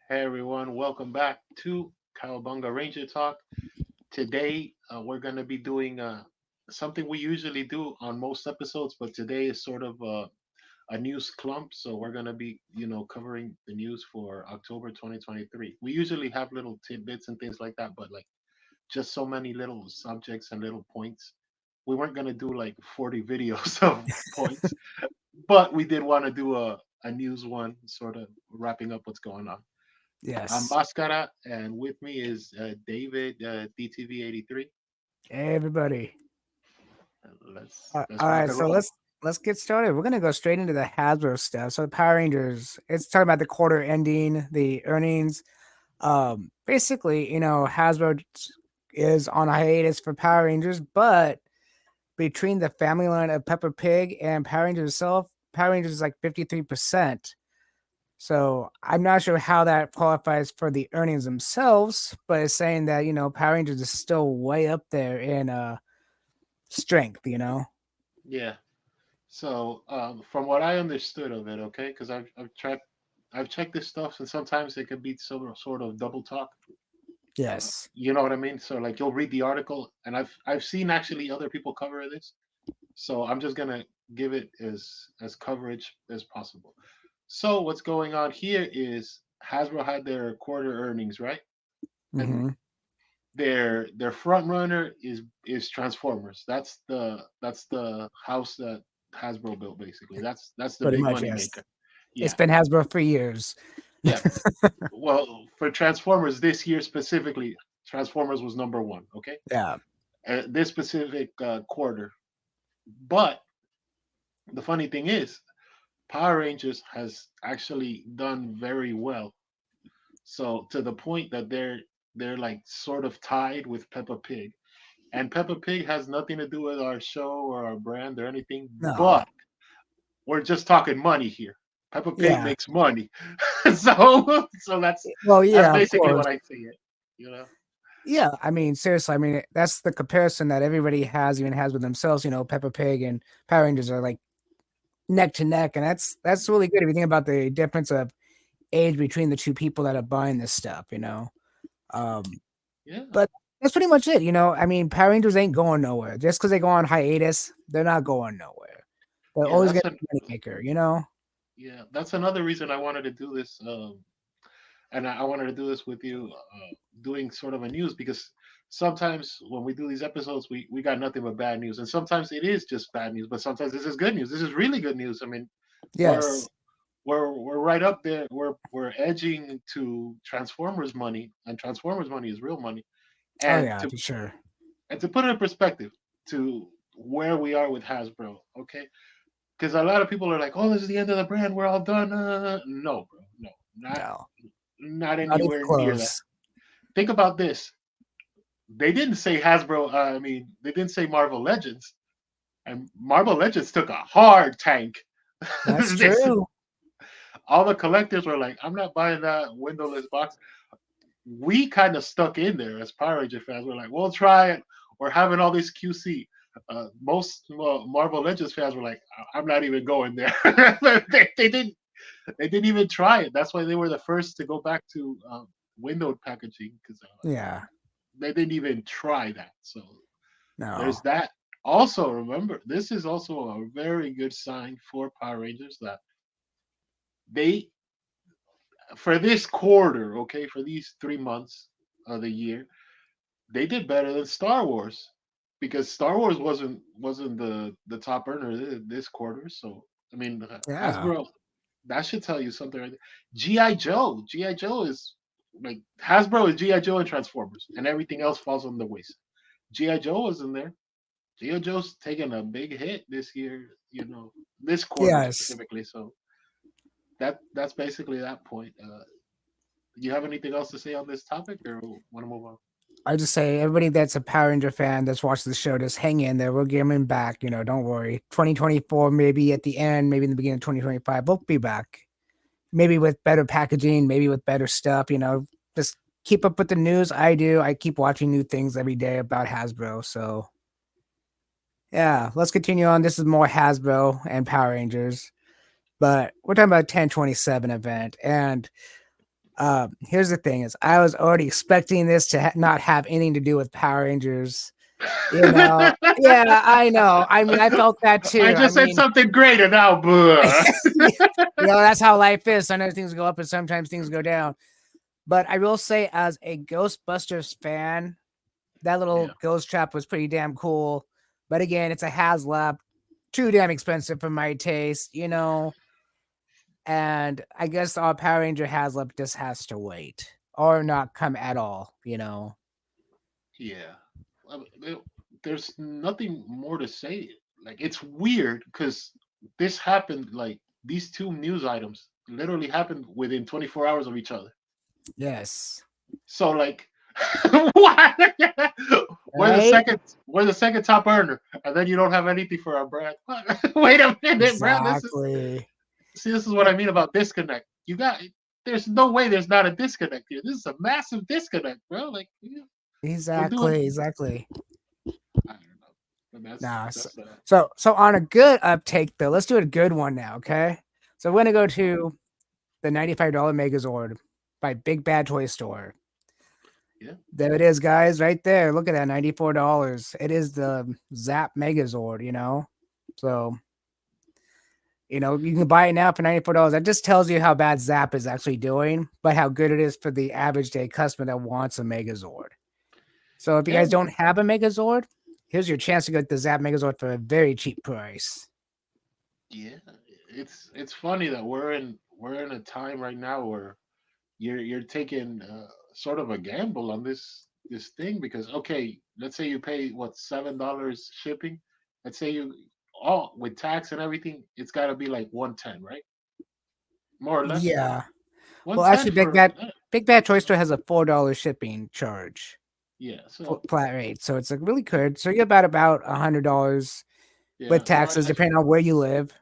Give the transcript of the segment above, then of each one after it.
Hey everyone, welcome back to Cowabunga Ranger Talk. Today we're going to be doing something we usually do on most episodes, but today is sort of a news clump. So we're going to be, covering the news for October 2023. We usually have little tidbits and things like that, but like just so many little subjects and little points. We weren't going to do like 40 videos of points, but we did want to do a news one, sort of wrapping up what's going on. I'm Yes. Mascara, and with me is David DTV83. Hey, everybody. Let's All rock right, and so roll. let's get started. We're gonna go straight into the Hasbro stuff. So the Power Rangers, it's talking about the quarter ending, the earnings. Basically, Hasbro is on a hiatus for Power Rangers, but between the family line of Peppa Pig and Power Rangers itself, Power Rangers is like 53%. So I'm not sure how that qualifies for the earnings themselves, but it's saying that Power Rangers is still way up there in strength. Yeah. So from what I understood of it, okay, because I've checked this stuff, and sometimes it can be sort of double talk. Yes. You know what I mean? So like you'll read the article, and I've seen actually other people cover this. So I'm just gonna give it as coverage as possible. So what's going on here is Hasbro had their quarter earnings, right? And Mm-hmm. their front runner is Transformers. That's the house that Hasbro built basically. That's the Pretty big much, money yes. maker. It's Yeah. been Hasbro for years. Yeah. Well, for Transformers this year specifically, Transformers was number 1, okay? Yeah. This specific quarter. But the funny thing is, Power Rangers has actually done very well. So to the point that they're like sort of tied with Peppa Pig. And Peppa Pig has nothing to do with our show or our brand or anything, No. but we're just talking money here. Peppa Pig Yeah. makes money, so Well, that's yeah, of basically course. what I see it. You know? Yeah, I mean, seriously, I mean, that's the comparison that everybody has, even has with themselves. Peppa Pig and Power Rangers are like neck to neck, and that's really good if you think about the difference of age between the two people that are buying this stuff. Um, Yeah, but that's pretty much it. I mean, Power Rangers ain't going nowhere. Just because they go on hiatus, they're not going nowhere. They're yeah. always gonna be a money maker. Yeah, that's another reason I wanted to do this. And I wanted to do this with you, doing sort of a news because sometimes when we do these episodes, we got nothing but bad news, and sometimes it is just bad news, but sometimes this is good news. This is really good news. I mean, we're Yes. we're right up there. We're edging to Transformers money, and Transformers money is real money. Oh And yeah, to for sure. put it in perspective to where we are with Hasbro, okay? Because a lot of people are like, "Oh, this is the end of the brand. We're all done." No, bro, no, No, not not even anywhere near that. close. Think about this. They didn't say Hasbro. I mean, they didn't say Marvel Legends, and Marvel Legends took a hard tank. That's This true. all the collectors were like, "I'm not buying that windowless box." We kind of stuck in there as Power Ranger fans. We're like, "We'll try it." We're having all this QC. Most Marvel Legends fans were like, "I'm not even going there." They didn't. They didn't even try it. That's why they were the first to go back to windowed packaging because Yeah. they didn't even try that. So No. there's that. Also, remember, this is also a very good sign for Power Rangers that they, for this quarter, okay, for these 3 months of the year, they did better than Star Wars because Star Wars wasn't the top earner this quarter. So I mean, Yeah. Hasbro, that should tell you something. Right there. GI Joe is like Hasbro is GI Joe and Transformers, and everything else falls on the wayside. GI Joe was in there. GI Joe's taking a big hit this year. This quarter Yes. specifically. So that's basically that point. Do you have anything else to say on this topic, or want to move on? I just say everybody that's a Power Ranger fan that's watched the show, just hang in there. We'll get them back. Don't worry. 2024, maybe at the end, maybe in the beginning of 2025, we'll be back. Maybe with better packaging, maybe with better stuff. Just keep up with the news. I do. I keep watching new things every day about Hasbro. So yeah, let's continue on. This is more Hasbro and Power Rangers, but we're talking about 1027 event. And Here's the thing: is I was already expecting this to not have anything to do with Power Rangers. You know, yeah, I know. I mean, I felt that I too. I just said mean, something greater now, boo. that's how life is. Sometimes things go up and sometimes things go down. But I will say, as a Ghostbusters fan, that Yeah, little ghost trap was pretty damn cool. But again, it's a HasLab, too damn expensive for my taste, And I guess our Power Ranger HasLab just has to wait or not come at all. yeah. There's nothing more to say. Like it's weird because this happened. Like these two news items literally happened within 24 hours of each other. Yes. So like, what? we're the Right? second. We're the second top earner, and then you don't have anything for our brand. Wait a minute, bro. This is Exactly. see. This is what Eh, I mean about disconnect. You got. There's no way there's not a disconnect here. This is a massive disconnect, bro. Like we're doing. exactly. I don't know, but Nah. So, that's so, so on a good uptake though, let's do a good one now, okay? So we're gonna go to the $95 Megazord by Big Bad Toy Store. yeah. There it is, guys, right there. Look at that, $94. It is the Zap Megazord. So, you can buy it now for $94. That just tells you how bad Zap is actually doing, but how good it is for the average day customer that wants a Megazord. So if you Yeah, guys don't have a Megazord, here's your chance to get the Zap Megazord for a very cheap price. yeah. It's funny that we're in a time right now where you're taking sort of a gamble on this thing because okay, let's say you pay what $7 shipping. Let's say you all with tax and everything, it's got to be like 110, right? More or less Yeah. Well, 110 actually, for Big Bad Toy Store has a $4 shipping charge, yeah. So flat rate. So it's like really good. So you get about $100 with yeah, so taxes, depending on where you live.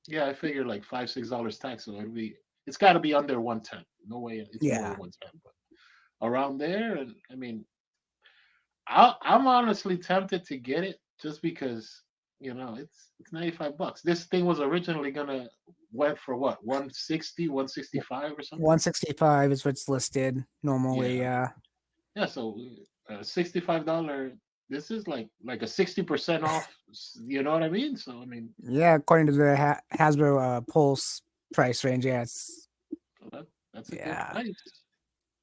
yeah, I figure like $5-6 tax, so it's got to be under 110. No way it's more Yeah. than 110, but around there. And I mean, I'm honestly tempted to get it just because it's $95. This thing was originally gonna went for what 160, 165 or something. 165 is what's listed normally. Yeah, yeah. So $65. This is like a 60% off. You know what I mean? So I mean, Yeah, according to the Hasbro Pulse price range, yeah, so that's a good yeah. price.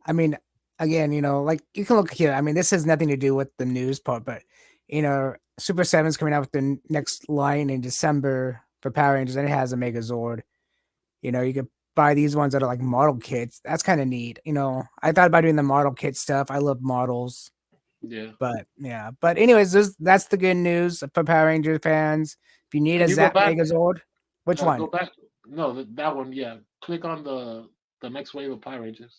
I mean, again, like you can look here. I mean, this has nothing to do with the news part, but Super Seven's coming out with the next line in December for Power Rangers, and it has a Megazord. You could buy these ones that are like model kits. That's kind of neat. I thought about doing the model kit stuff. I love models, Yeah. but yeah. But anyways, that's the good news for Power Ranger fans. If you need Can a you go Zap back? Megazord, which Go one? back. No, that one. Yeah. Click on the next wave of Power Rangers.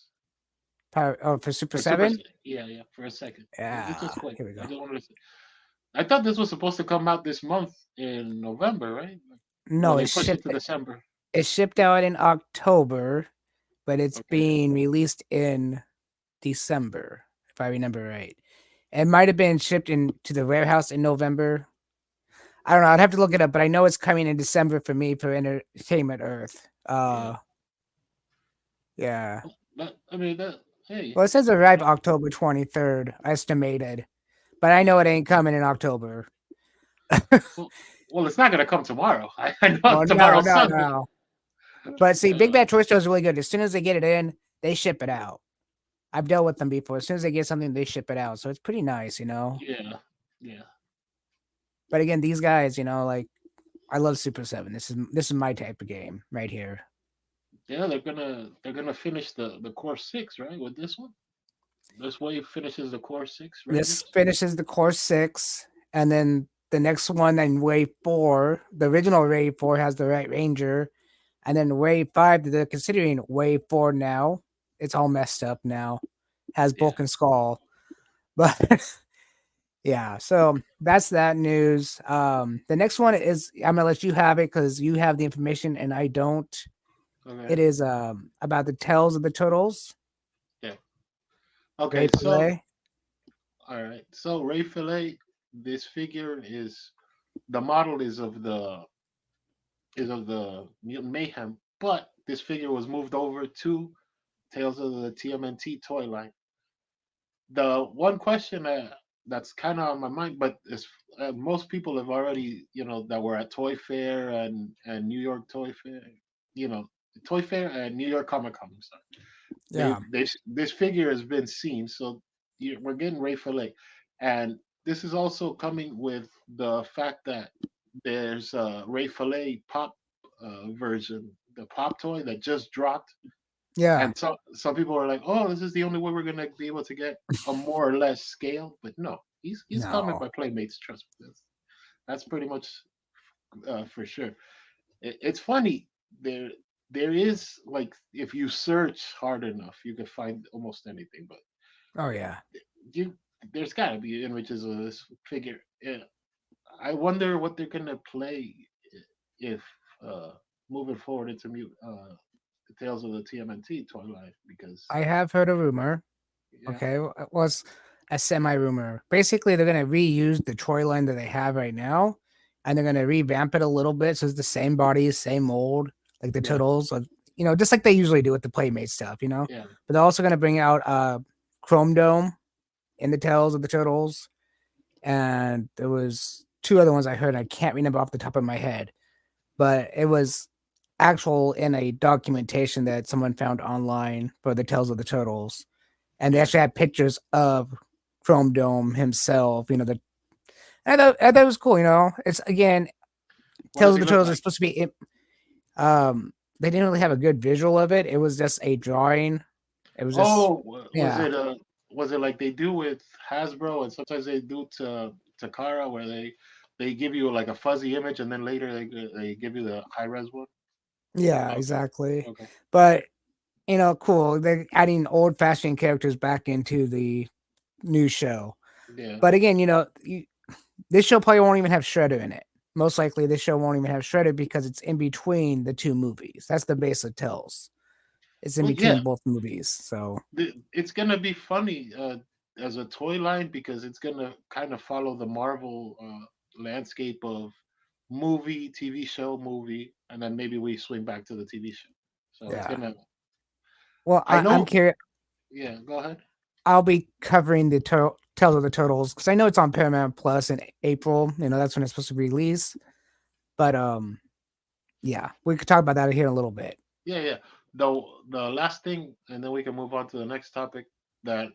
For Super For Super. Seven? Yeah, yeah. For a second. It's Yeah, just quick. here we I go. just wanted to. I thought this was supposed to come out this month in November, right? Or No, they pushed it to December. it shipped out in October, but it's Okay. being released in December, if I remember right. It might have been shipped into the warehouse in November. I don't know. I'd have to look it up, but I know it's coming in December for me for Entertainment Earth. Yeah. Yeah. I mean that. Hey. Well, it says arrive October 23rd, estimated, but I know it ain't coming in October. Well, well, it's not gonna come tomorrow. I know Well, no, tomorrow's no, Sunday. no. But see, Big Uh, Bad Toy Store is really good. As soon as they get it in, they ship it out. I've dealt with them before. As soon as they get something, they ship it out. So it's pretty nice. yeah. Yeah. But again, these guys, like I love Super 7. This is my type of game right here. Yeah. They're gonna finish the core six, right? With this one. This wave finishes the core six This Rangers. finishes the core 6, and then the next one in wave 4, the original wave 4 has the right ranger, and then wave 5 that they're considering wave 4 now. It's all messed up now. Has Yeah. Bulk and Skull. But yeah, so that's that news. The next one is I'm gonna let you have it because you have the information and I don't. Okay. It is about the tails of the turtles. Yeah. Ray Okay. So Fillet. all right. So Ray Fillet, this figure is the model is of the Mutant Mayhem, but this figure was moved over to Tales of the TMNT toy line. The one question that's kind of on my mind, but is, most people have already, that were at Toy Fair and New York Toy Fair, you know, Toy Fair and New York Comic Con. I'm sorry. Yeah. This figure has been seen, so we're getting Ray Fillet, and this is also coming with the fact that there's a Ray Fillet pop version, the pop toy that just dropped, Yeah. and some people are like, "Oh, this is the only way we're gonna be able to get a more or less scale." But no, he's coming No. by Playmates. Trust me, that's pretty much for sure. It's funny, there there is, like, if you search hard enough, you can find almost anything. But Oh yeah. you there's got to be images of this figure. I wonder what they're gonna play if uh, moving forward into the Tales of the TMNT toy line, because I have heard a rumor. yeah, Okay, it was a semi rumor. Basically, they're gonna reuse the Troy line that they have right now, and they're gonna revamp it a little bit so it's the same body, same mold, like the yeah, turtles, just like they usually do with the Playmate stuff. yeah. But they're also gonna bring out Chrome Dome in the tails of the turtles, and there was two other ones I heard. I can't remember off the top of my head, but it was actual in a documentation that someone found online for the Tales of the Turtles, and they Yeah. actually had pictures of Chrome Dome himself. I thought it was cool. It's again What Tales does of he the look Turtles are like? supposed to be. They didn't really have a good visual of it. It was just a drawing. It was just Oh, yeah, was it like they do with Hasbro, and sometimes they do to Takara, where they give you like a fuzzy image, and then later they give you the high res one? yeah, Okay, exactly. okay, But cool. They're adding old fashioned characters back into the new show. yeah. But again, this show probably won't even have Shredder in it. Most likely, this show won't even have Shredder because it's in between the two movies. That's the base of Tells. It's in Well, yeah, between both movies. So it's gonna be funny as a toy line, because it's gonna kind of follow the Marvel landscape of movie, TV show, movie, and then maybe we swing back to the TV show. So it's yeah. gonna. Well, I I'm know. curious. Yeah, go ahead. I'll be covering the Tales of the Turtles because I know it's on Paramount Plus in April. That's when it's supposed to release. But yeah, we could talk about that here in a little bit. Yeah, yeah. The last thing, and then we can move on to the next topic that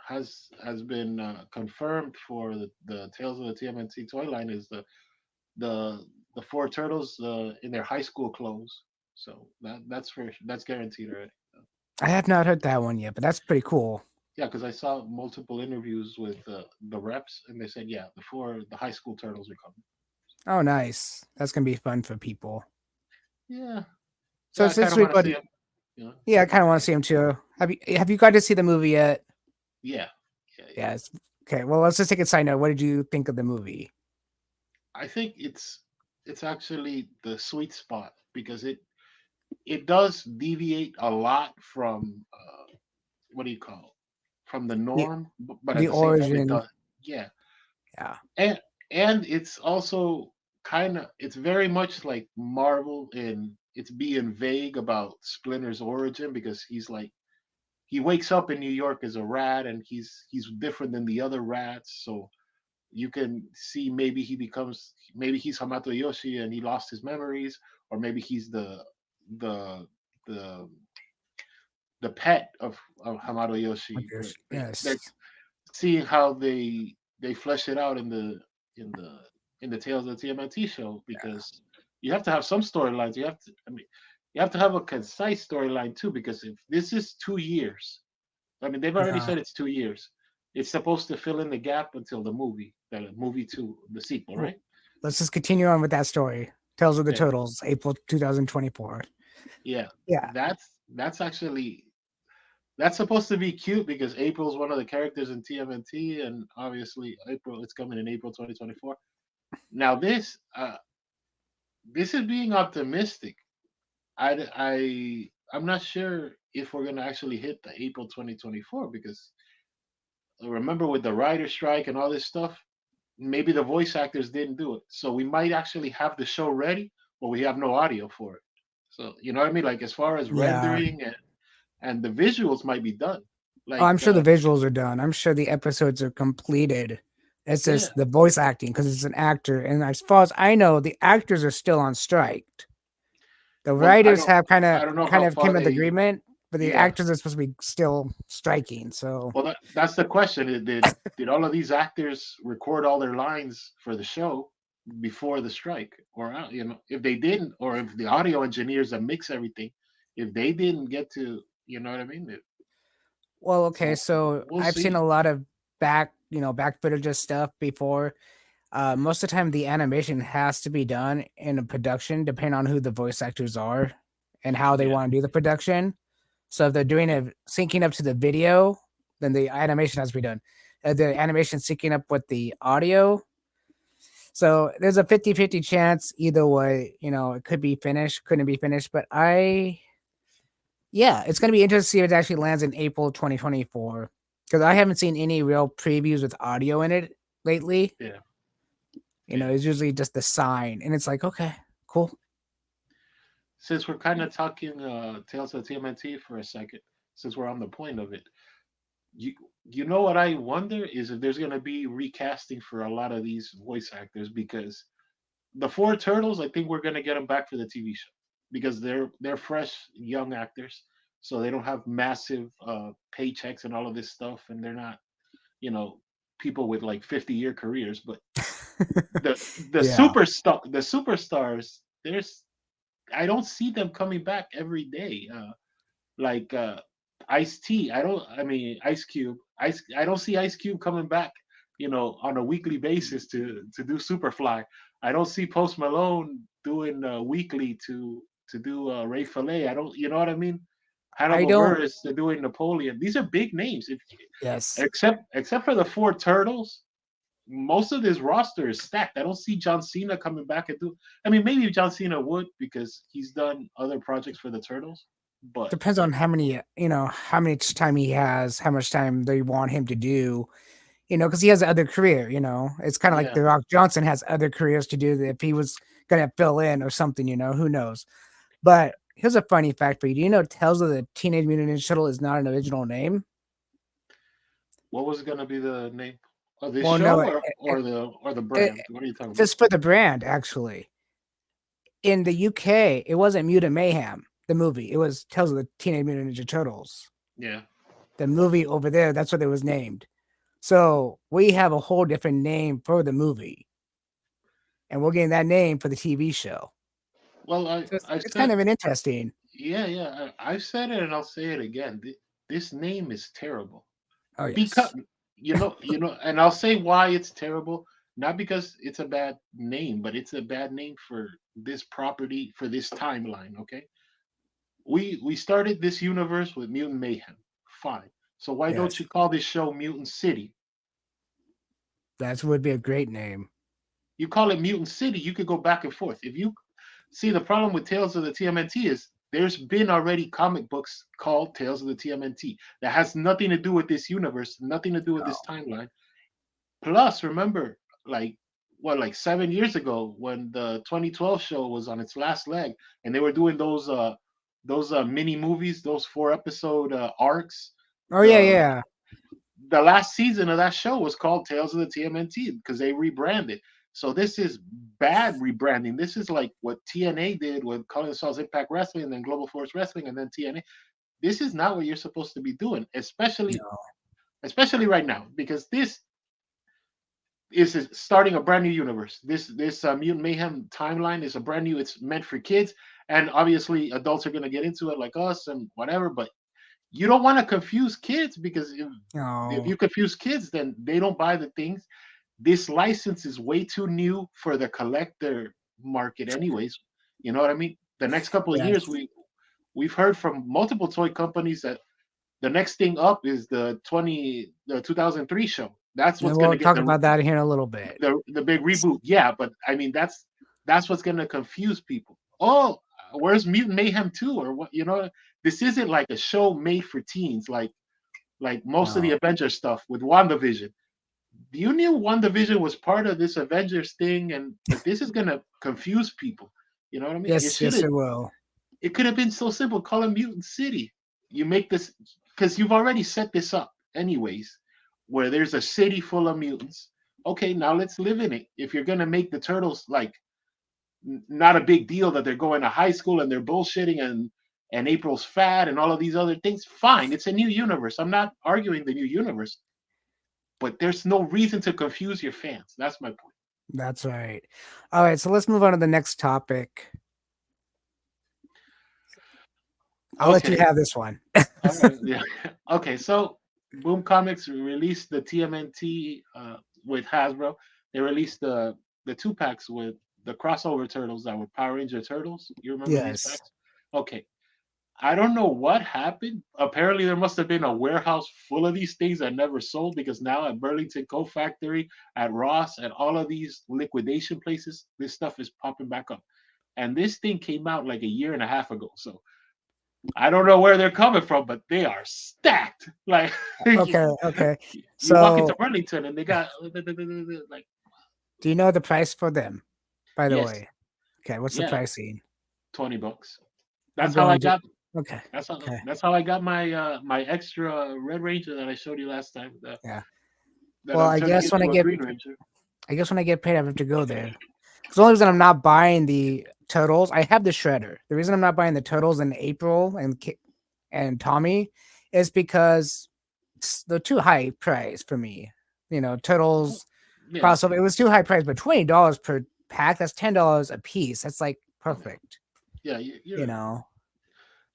has been confirmed for the Tales of the TMNT toy line, is the the four turtles in their high school clothes. So that's guaranteed already. I have not heard that one yet, but that's pretty cool. Yeah, because I saw multiple interviews with the reps, and they said, yeah, the high school turtles are coming. Oh, nice. That's gonna be fun for people. Yeah, So yeah. I kind since of we want to but see them. You know, yeah, I kind of want to see him too. Have you got to see the movie yet? yeah, yeah, yeah. Yes. Okay. Well, let's just take a side note. What did you think of the movie? I think it's actually the sweet spot, because it does deviate a lot from what do you call it? From the The norm, but at the the same time it origin. does. Yeah, Yeah. and and it's also it's very much like Marvel in it's being vague about Splinter's origin, because he wakes up in New York as a rat, and he's different than the other rats. So you can see, maybe he's Hamato Yoshi and he lost his memories, or maybe he's the the the pet of Hamato Yoshi. But they're Yes. seeing how they flesh it out in the in the Tales of the TMNT show, because you have to have some storylines. You have to have a concise storyline too, because if this is 2 years, I mean, they've already Yeah. said it's 2 years. It's supposed to fill in the gap until the movie two, the sequel, Well, right? let's just continue on with that story. Tales of the Yeah, Turtles, April 2024. yeah. Yeah. That's actually that's supposed to be cute, because April's one of the characters in TMNT, and obviously April. It's coming in April 2024. Now this is being optimistic. I'm not sure if we're gonna actually hit the April 2024, because remember, with the writer strike and all this stuff, maybe the voice actors didn't do it. So we might actually have the show ready, but we have no audio for it. So you know what I mean? Like, as far as Yeah. rendering and the visuals might be done. Oh, Like, I'm sure the visuals are done. I'm sure the episodes are completed. It's yeah. just the voice acting because it's an actor, and as far as I know, the actors are still on strike. The Well, writers have kind of I don't know kind how of far came to the they. agreement, but the Yeah. actors are supposed to be still striking. So Well, that's the question. Did all of these actors record all their lines for the show before the strike, or if they didn't, or if the audio engineers that mix everything, if they didn't get to, you know what I mean? well, okay, So so we'll I've seen a see. lot of back footage of stuff before. Most of the time, the animation has to be done in a production, depending on who the voice actors are and how they Yeah. want to do the production. So if they're doing it syncing up to the video, then the animation has to be done. The animation syncing up with the audio. So there's a 50-50 chance either way, it could be finished, couldn't be finished. But yeah, it's going to be interesting to see if it actually lands in April 2024. Because I haven't seen any real previews with audio in it lately. Yeah. Yeah. It's usually just the sign. And it's like, okay, cool. Since we're kind of talking Tales of TMNT for a second, since we're on the point of it, you you know what I wonder is if there's gonna be recasting for a lot of these voice actors, because the four turtles, I think we're gonna get them back for the TV show because they're fresh young actors, so they don't have massive paychecks and all of this stuff, and they're not, you know people with like 50-year careers. But the Yeah. the superstars, there's I don't see them coming back every day. Like Ice T. I mean Ice Cube. I don't see Ice Cube coming back, on a weekly basis to do Superfly. I don't see Post Malone doing weekly to do Ray Fillet. I don't, you know what I mean? I Hannibal don't, Buress, they're doing Napoleon. These are big names. yes. Except for the four turtles, most of this roster is stacked. I don't see John Cena coming back and do. I mean, maybe John Cena would because he's done other projects for the Turtles. But Depends on how much time he has, how much time they want him to do, because he has other career. It's kind of like yeah, The Rock Johnson has other careers to do that if he was going to fill in or something, who knows. But here's a funny fact for you. Do you know Tales of the Teenage Mutant Ninja Turtle is not an original name? what was going to be the name of this Well, show, no, or the it, brand? What are you talking about? just for the brand, actually. In the UK, it wasn't Mutant Mayhem, the movie. It was Tales of the Teenage Mutant Ninja Turtles. Yeah. The movie over there, that's what it was named. So we have a whole different name for the movie, and we're getting that name for the TV show. Well, So I it's kind said, of an interesting. yeah, yeah. I've said it and I'll say it again. This name is terrible. Oh Because yes, and I'll say why it's terrible. Not because it's a bad name, but it's a bad name for this property, for this timeline. Okay, we started this universe with Mutant Mayhem. Fine. So why don't yes, you call this show Mutant City? that would be a great name. You call it Mutant City, you could go back and forth. If you see, the problem with Tales of the TMNT is there's been already comic books called Tales of the TMNT that has nothing to do with this universe, nothing to do with this Oh, timeline. Plus, remember, like 7 years ago when the 2012 show was on its last leg, and they were doing those mini movies, those 4 episode arcs. oh yeah, The yeah. the last season of that show was called Tales of the TMNT because they rebranded. So this is bad rebranding. This is like what TNA did with Calling Sauce Impact Wrestling and then Global Force Wrestling and then TNA. This is not what you're supposed to be doing, No. especially right now, because this is starting a brand new universe. This Mutant Mayhem timeline is a brand new. It's meant for kids, and obviously adults are going to get into it like us and whatever. But you don't want to confuse kids, because if No. you confuse kids, then they don't buy the things. This license is way too new for the collector market, anyways. You know what I mean? The next couple of years, Yes. we've heard from multiple toy companies that the next thing up is the 2003 show. That's And what's going we'll to get talk about that here in a little bit. the big reboot. Yeah, but I mean that's what's going to confuse people. Oh, where's Mutant Mayhem 2 or what? This isn't like a show made for teens, like most of the No. Avengers stuff with WandaVision. You knew WandaVision was part of this Avengers thing, and but this is going to confuse people. You know what I mean? Yes, yes, it will. It could have been so simple. Call it Mutant City. You make this because you've already set this up anyways, where there's a city full of mutants. Okay, now let's live in it. If you're gonna make the turtles like not a big deal that they're going to high school and they're bullshitting and April's fat and all of these other things, fine. It's a new universe. I'm not arguing the new universe, but there's no reason to confuse your fans. That's my point. That's right. All right, so let's move on to the next topic. I'll let you Okay. have this one. All right. Yeah. Okay. So Boom Comics released the TMNT with Hasbro. They released the two packs with the crossover turtles that were Power Ranger turtles. You remember these Yes. packs? Okay. I don't know what happened. Apparently, there must have been a warehouse full of these things that never sold because now at Burlington Coat Factory, at Ross, at all of these liquidation places, this stuff is popping back up. And this thing came out like a year and a half ago. So I don't know where they're coming from, but they are stacked. Like Okay, okay. you walk into So, Burlington and they got like do you know the price for them, by the yes, way? Okay, what's the yeah, pricing? $20. I'm That's how I going to. got. Okay, okay, That's how I got my my extra Red Ranger that I showed you last time. yeah. That Well, I'm turning into a Green Ranger. I guess when I get paid, I have to go there. Because the only reason I'm not buying the turtles, I have the shredder. The reason I'm not buying the turtles in April and Tommy is because they're too high price for me. You know, Mhm. turtles Yeah, crossover. It was too high price, but $20 per pack. That's $10 a piece. That's like yeah, perfect. yeah. You You're know.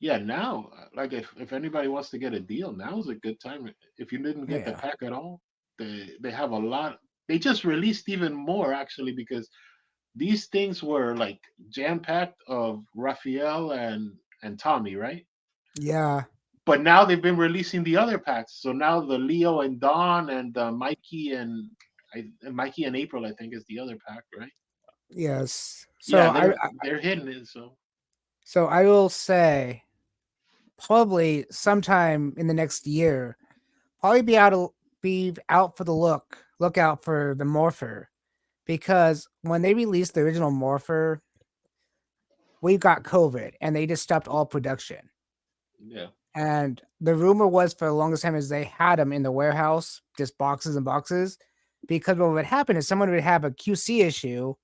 yeah. Now, like if anybody wants to get a deal, now is a good time. If you didn't get the Yeah. pack at all, they have a lot. They just released even more actually because these things were like jam packed of Raphael and Tommy, right? Yeah. But now they've been releasing the other packs. So now the Leo and Dawn and Mikey and April, I think, is the other pack, right? Yes. Yeah, they're hitting it. So So I will say probably sometime in the next year, probably be out for the look out for the Morpher, because when they released the original Morpher, we got COVID and they just stopped all production. yeah, And the rumor was for the longest time is they had them in the warehouse, just boxes and boxes, because what would happen is someone would have a QC issue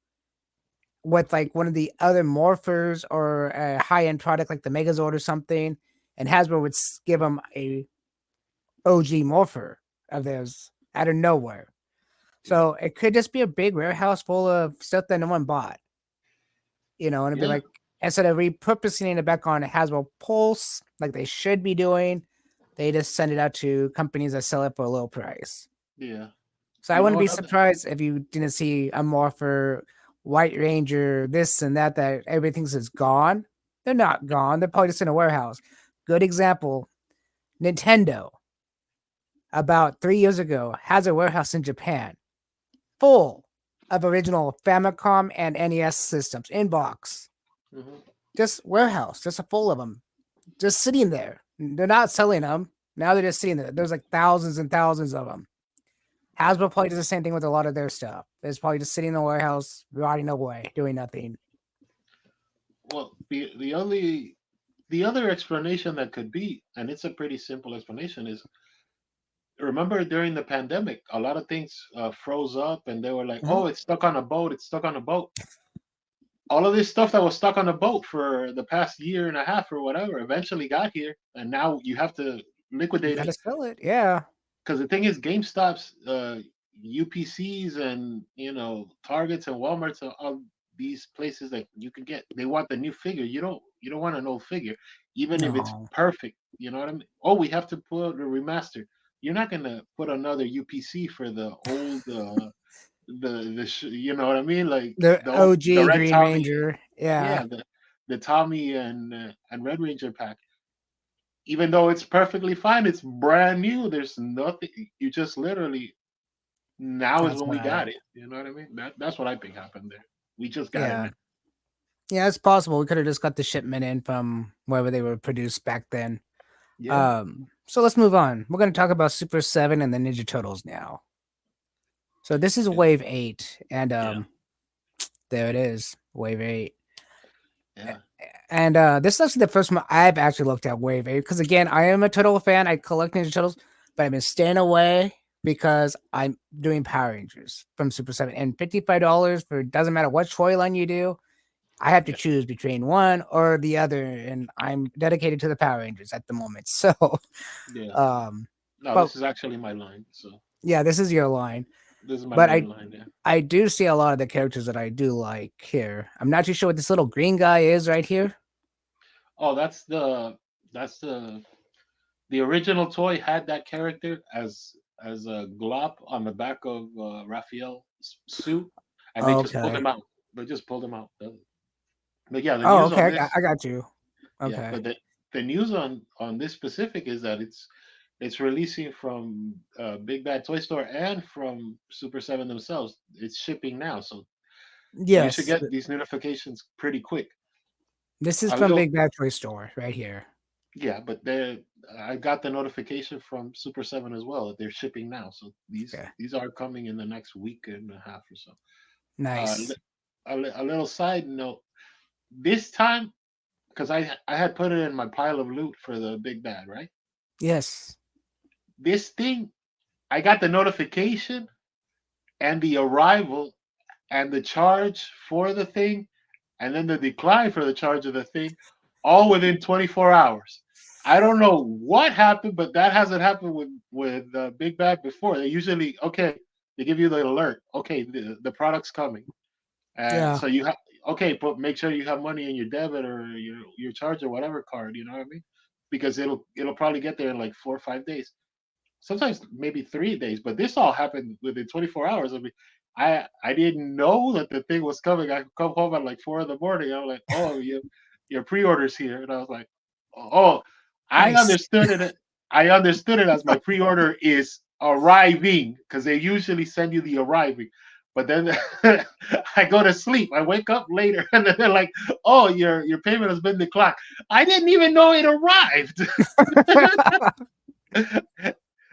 with like one of the other morphers or a high end product like the Megazord or something, and Hasbro would give them a OG morpher of theirs out of nowhere. yeah, So it could just be a big warehouse full of stuff that no one bought, and it'd be yeah, like instead of repurposing it back on Hasbro Pulse like they should be doing, they just send it out to companies that sell it for a low price. yeah. So I You wouldn't know be another? surprised if you didn't see a Morpher, White Ranger, this and that everybody thinks is gone. They're not gone. They're probably just in a warehouse. Good example, Nintendo, about 3 years ago, has a warehouse in Japan full of original Famicom and NES systems in box. Hmm. Just warehouse, just a full of them, just sitting there. They're not selling them. Now they're just sitting there. There's like thousands and thousands of them. Hasbro probably does the same thing with a lot of their stuff. It's probably just sitting in the warehouse, rotting away, doing nothing. Well, the other explanation that could be, and it's a pretty simple explanation, is remember during the pandemic, a lot of things froze up, and they were like, Mhm. "Oh, it's stuck on a boat. It's stuck on a boat." All of this stuff that was stuck on a boat for the past year and a half or whatever eventually got here, and now you have to You liquidate got to it. sell it. Yeah. Because the thing is, GameStop's, UPCs, and Targets and WalMarts are all these places that you can get. They want the new figure. You don't want an old figure, even if it's No. perfect. You know what I mean? Oh, we have to put a remaster. You're not gonna put another UPC for the old you know what I mean? Like The the OG Red Green Tommy, Ranger. Yeah. yeah, the Tommy and Red Ranger pack. Even though it's perfectly fine, it's brand new. There's nothing. You just literally now is That's when we got right. it. You know what I mean? That's what I think happened there. We just got it Yeah. now. Yeah, it's possible. We could have just got the shipment in from wherever they were produced back then. Yeah, So let's move on. We're going to talk about Super 7 and the Ninja Turtles now. So this is yeah, Wave 8, and yeah, there it is, Wave 8. yeah. And this is actually the first one I've actually looked at Wave because again, I am a turtle fan. I collect Ninja Turtles, but I've been staying away because I'm doing Power Rangers from Super Seven, and $55 for doesn't matter what toy line you do. I have to Yeah, choose between one or the other, and I'm dedicated to the Power Rangers at the moment. So, yeah. um, No, but this is actually my line. So yeah, this is your line. this is my But main line. Yeah. I do see a lot of the characters that I do like here. I'm not too sure what this little green guy is right here. Oh, that's the original toy had that character as a glop on the back of Raphael's suit, and they just pulled Okay. him out. They just pulled him out. But yeah, the Oh, news okay. on this, I got you. yeah, Okay. but the news on this specific is that it's releasing from Big Bad Toy Store and from Super Seven themselves. It's shipping now, so you should Yes. get these notifications pretty quick. This is A from little, Big Bad Toy Store right here. yeah, but they I got the notification from Super Seven as well that they're shipping now. So Okay. these are coming in the next week and a half or so. Nice. A little side note: this time, because I had put it in my pile of loot for the Big Bad, right? Yes. This thing, I got the notification and the arrival and the charge for the thing, and then the decline for the charge of the thing, all within 24 hours. I don't know what happened, but that hasn't happened with Big Bad before. They usually okay, they give you the alert. Okay, the product's coming, and Yeah. so you have okay, but make sure you have money in your debit or your charge or whatever card. You know what I mean? Because it'll probably get there in like 4 or 5 days, sometimes maybe 3 days, but this all happened within 24 hours. I mean, I didn't know that the thing was coming. I come home at like 4 in the morning. I was like, oh, your pre-orders here, and I was like, oh, I Nice. understood it. I understood it as my pre-order is arriving because they usually send you the arriving. But then I go to sleep. I wake up later, and then they're like, "Oh, your payment has been declined." I didn't even know it arrived.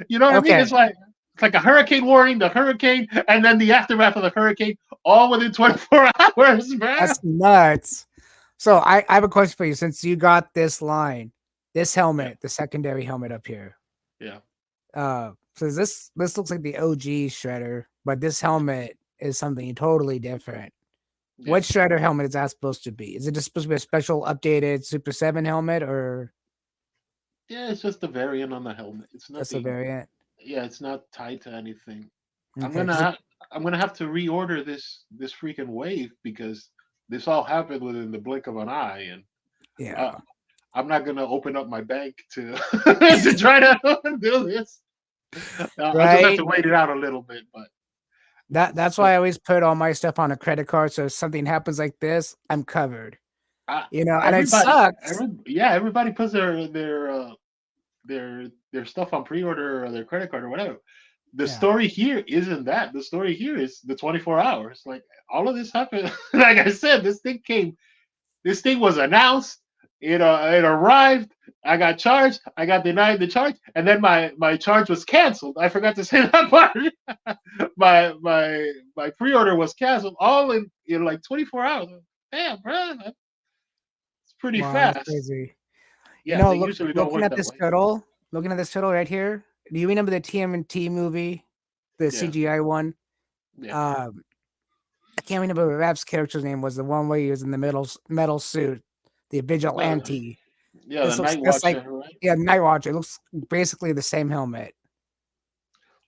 You know what I mean? Okay. It's like a hurricane warning, the hurricane, and then the aftermath of the hurricane, all within 24 hours, man. That's nuts. So I have a question for you. Since you got this line, this Yeah, helmet, the secondary helmet up here. yeah, So this looks like the OG shredder, but this helmet is something totally different. yeah, What shredder helmet is that supposed to be? Is it just supposed to be a special updated Super 7 helmet or yeah. It's just a variant on the helmet. It's just a nothing. variant? Yeah, it's not tied to anything. I'm Okay, gonna because ha- I'm gonna have to reorder this freaking wave because this all happened within the blink of an eye, and uh, yeah, I'm not gonna open up my bank to to try to do this. I'll just have right. to wait it out a little bit, but That's but why I always put all my stuff on a credit card. So if something happens like this, I'm covered. I, And it sucks. yeah, everybody puts their stuff on pre-order or their credit card or whatever. The Yeah, story here isn't that. The story here is the 24 hours. Like all of this happened. Like I said, this thing came. This thing was announced. It arrived. I got charged. I got denied the charge, and then my charge was canceled. I forgot to say that part. My pre-order was canceled all in like 24 hours. Damn, bro, that's pretty wow, that's fast. crazy. Yeah, they usually don't Looking work at that this way. turtle, looking at this turtle right here. Do you remember the TMNT movie, the Yeah, CGI one? yeah. Um, I can't remember what Rap's character's name was. The one where he was in the metal suit, the The vigilante. yeah, the This looks Night just like Watcher, right? yeah, Night Watch. It looks basically the same helmet.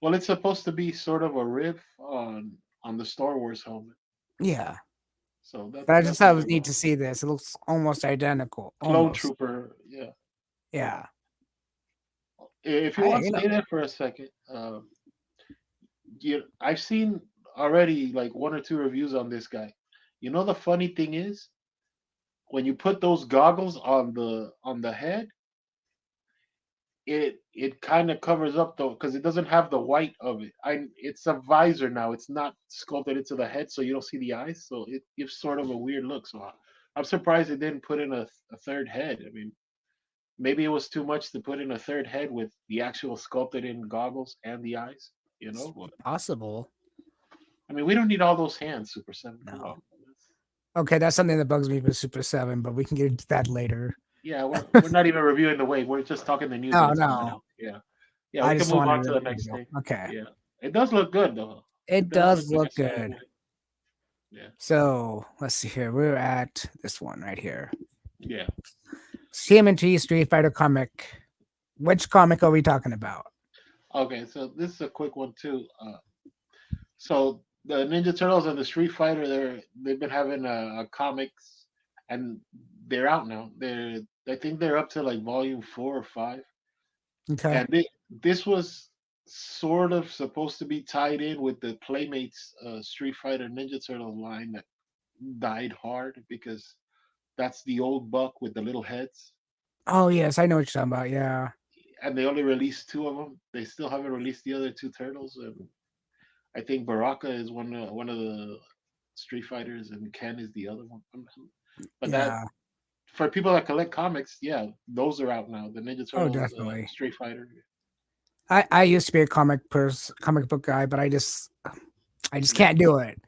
Well, it's supposed to be sort of a riff on the Star Wars helmet. Yeah, So but I just that's thought what it they're was neat going to with. see this. It looks almost identical, Clone almost. Trooper, yeah. Yeah, If you I want to stay there for a second, I've seen already like one or two reviews on this guy. You know the funny thing is when you put those goggles on the head, it kind of covers up though because it doesn't have the white of it. It's a visor now. It's not sculpted into the head, so you don't see the eyes. So it gives sort of a weird look. So I'm surprised it didn't put in a third head. I mean, maybe it was too much to put in a third head with the actual sculpted in goggles and the eyes. You it's know, but possible. I mean, we don't need all those hands, Super Seven. Come No. on. Okay, that's something that bugs me with Super 7, but we can get into that later. Yeah, we're not even reviewing the wave. We're just talking the news that No, it's coming no. out. Yeah, yeah. I We can just move wanted on to to the let you next know. thing. Okay. Yeah, it does look good though. It It does look does like a look solid good. wave. Yeah, So let's see here. We're at this one right here. yeah. CMNT Street Fighter comic. Which comic are we talking about? Okay, so this is a quick one too. So the Ninja Turtles and the Street Fighter, they've been having comics, and they're out now. I think they're up to like volume 4 or 5, Okay. and this was sort of supposed to be tied in with the Playmates Street Fighter Ninja Turtle line that died hard because that's the old buck with the little heads, Oh yes, I know what you're talking about. Yeah. and they only released two of them. They still haven't released the other two turtles, and I think Baraka is one of the Street Fighters, and Ken is the other one. But that Yeah. for people that collect comics, yeah, those are out now. The Ninja Oh Turtles, definitely. Street Fighter, I used to be a comic book guy, but I just yeah, can't do it.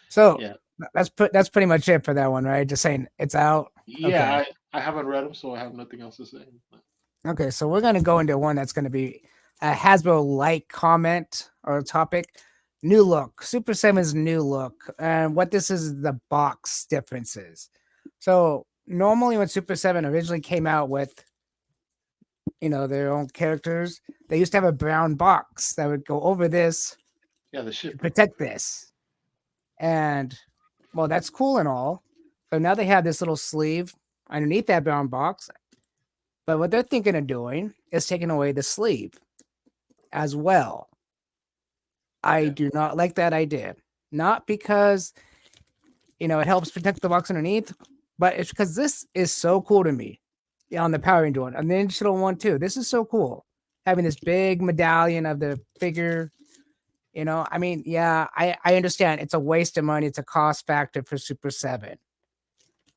So yeah, that's pretty much it for that one, right? Just saying it's out. yeah. Okay. I haven't read them, so I have nothing else to say. Okay, so we're gonna go into one that's gonna be a Hasbro like comment or topic. New look, Super Seven's new look, and what this is the box differences. So normally when Super Seven originally came out with their own characters, they used to have a brown box that would go over this Yeah, the to shipper. protect this, and well, that's cool and all. So now they have this little sleeve underneath that brown box, but what they're thinking of doing is taking away the sleeve as well. I Yeah, do not like that idea. Not because, it helps protect the box underneath, but it's because this is so cool to me. Yeah, on the Power Ranger one, and the digital one too. This is so cool. Having this big medallion of the figure, I mean, yeah, I understand it's a waste of money, it's a cost factor for Super 7.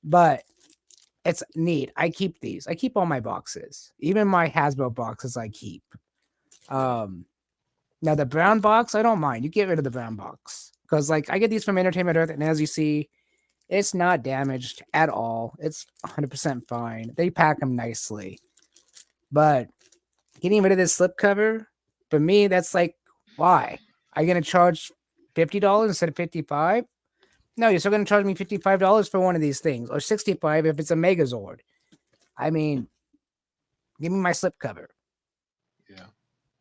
But it's neat. I keep these. I keep all my boxes. Even my Hasbro boxes I keep. yeah, Um Now the brown box, I don't mind. You get rid of the brown box because, like, I get these from Entertainment Earth, and as you see, it's not damaged at all. It's 100% fine. They pack them nicely, but getting rid of this slipcover, for me, that's like, why? Are you gonna charge $50 instead of 55? No, you're still gonna charge me $55 for one of these things, or 65 if it's a Megazord. I mean, give me my slipcover.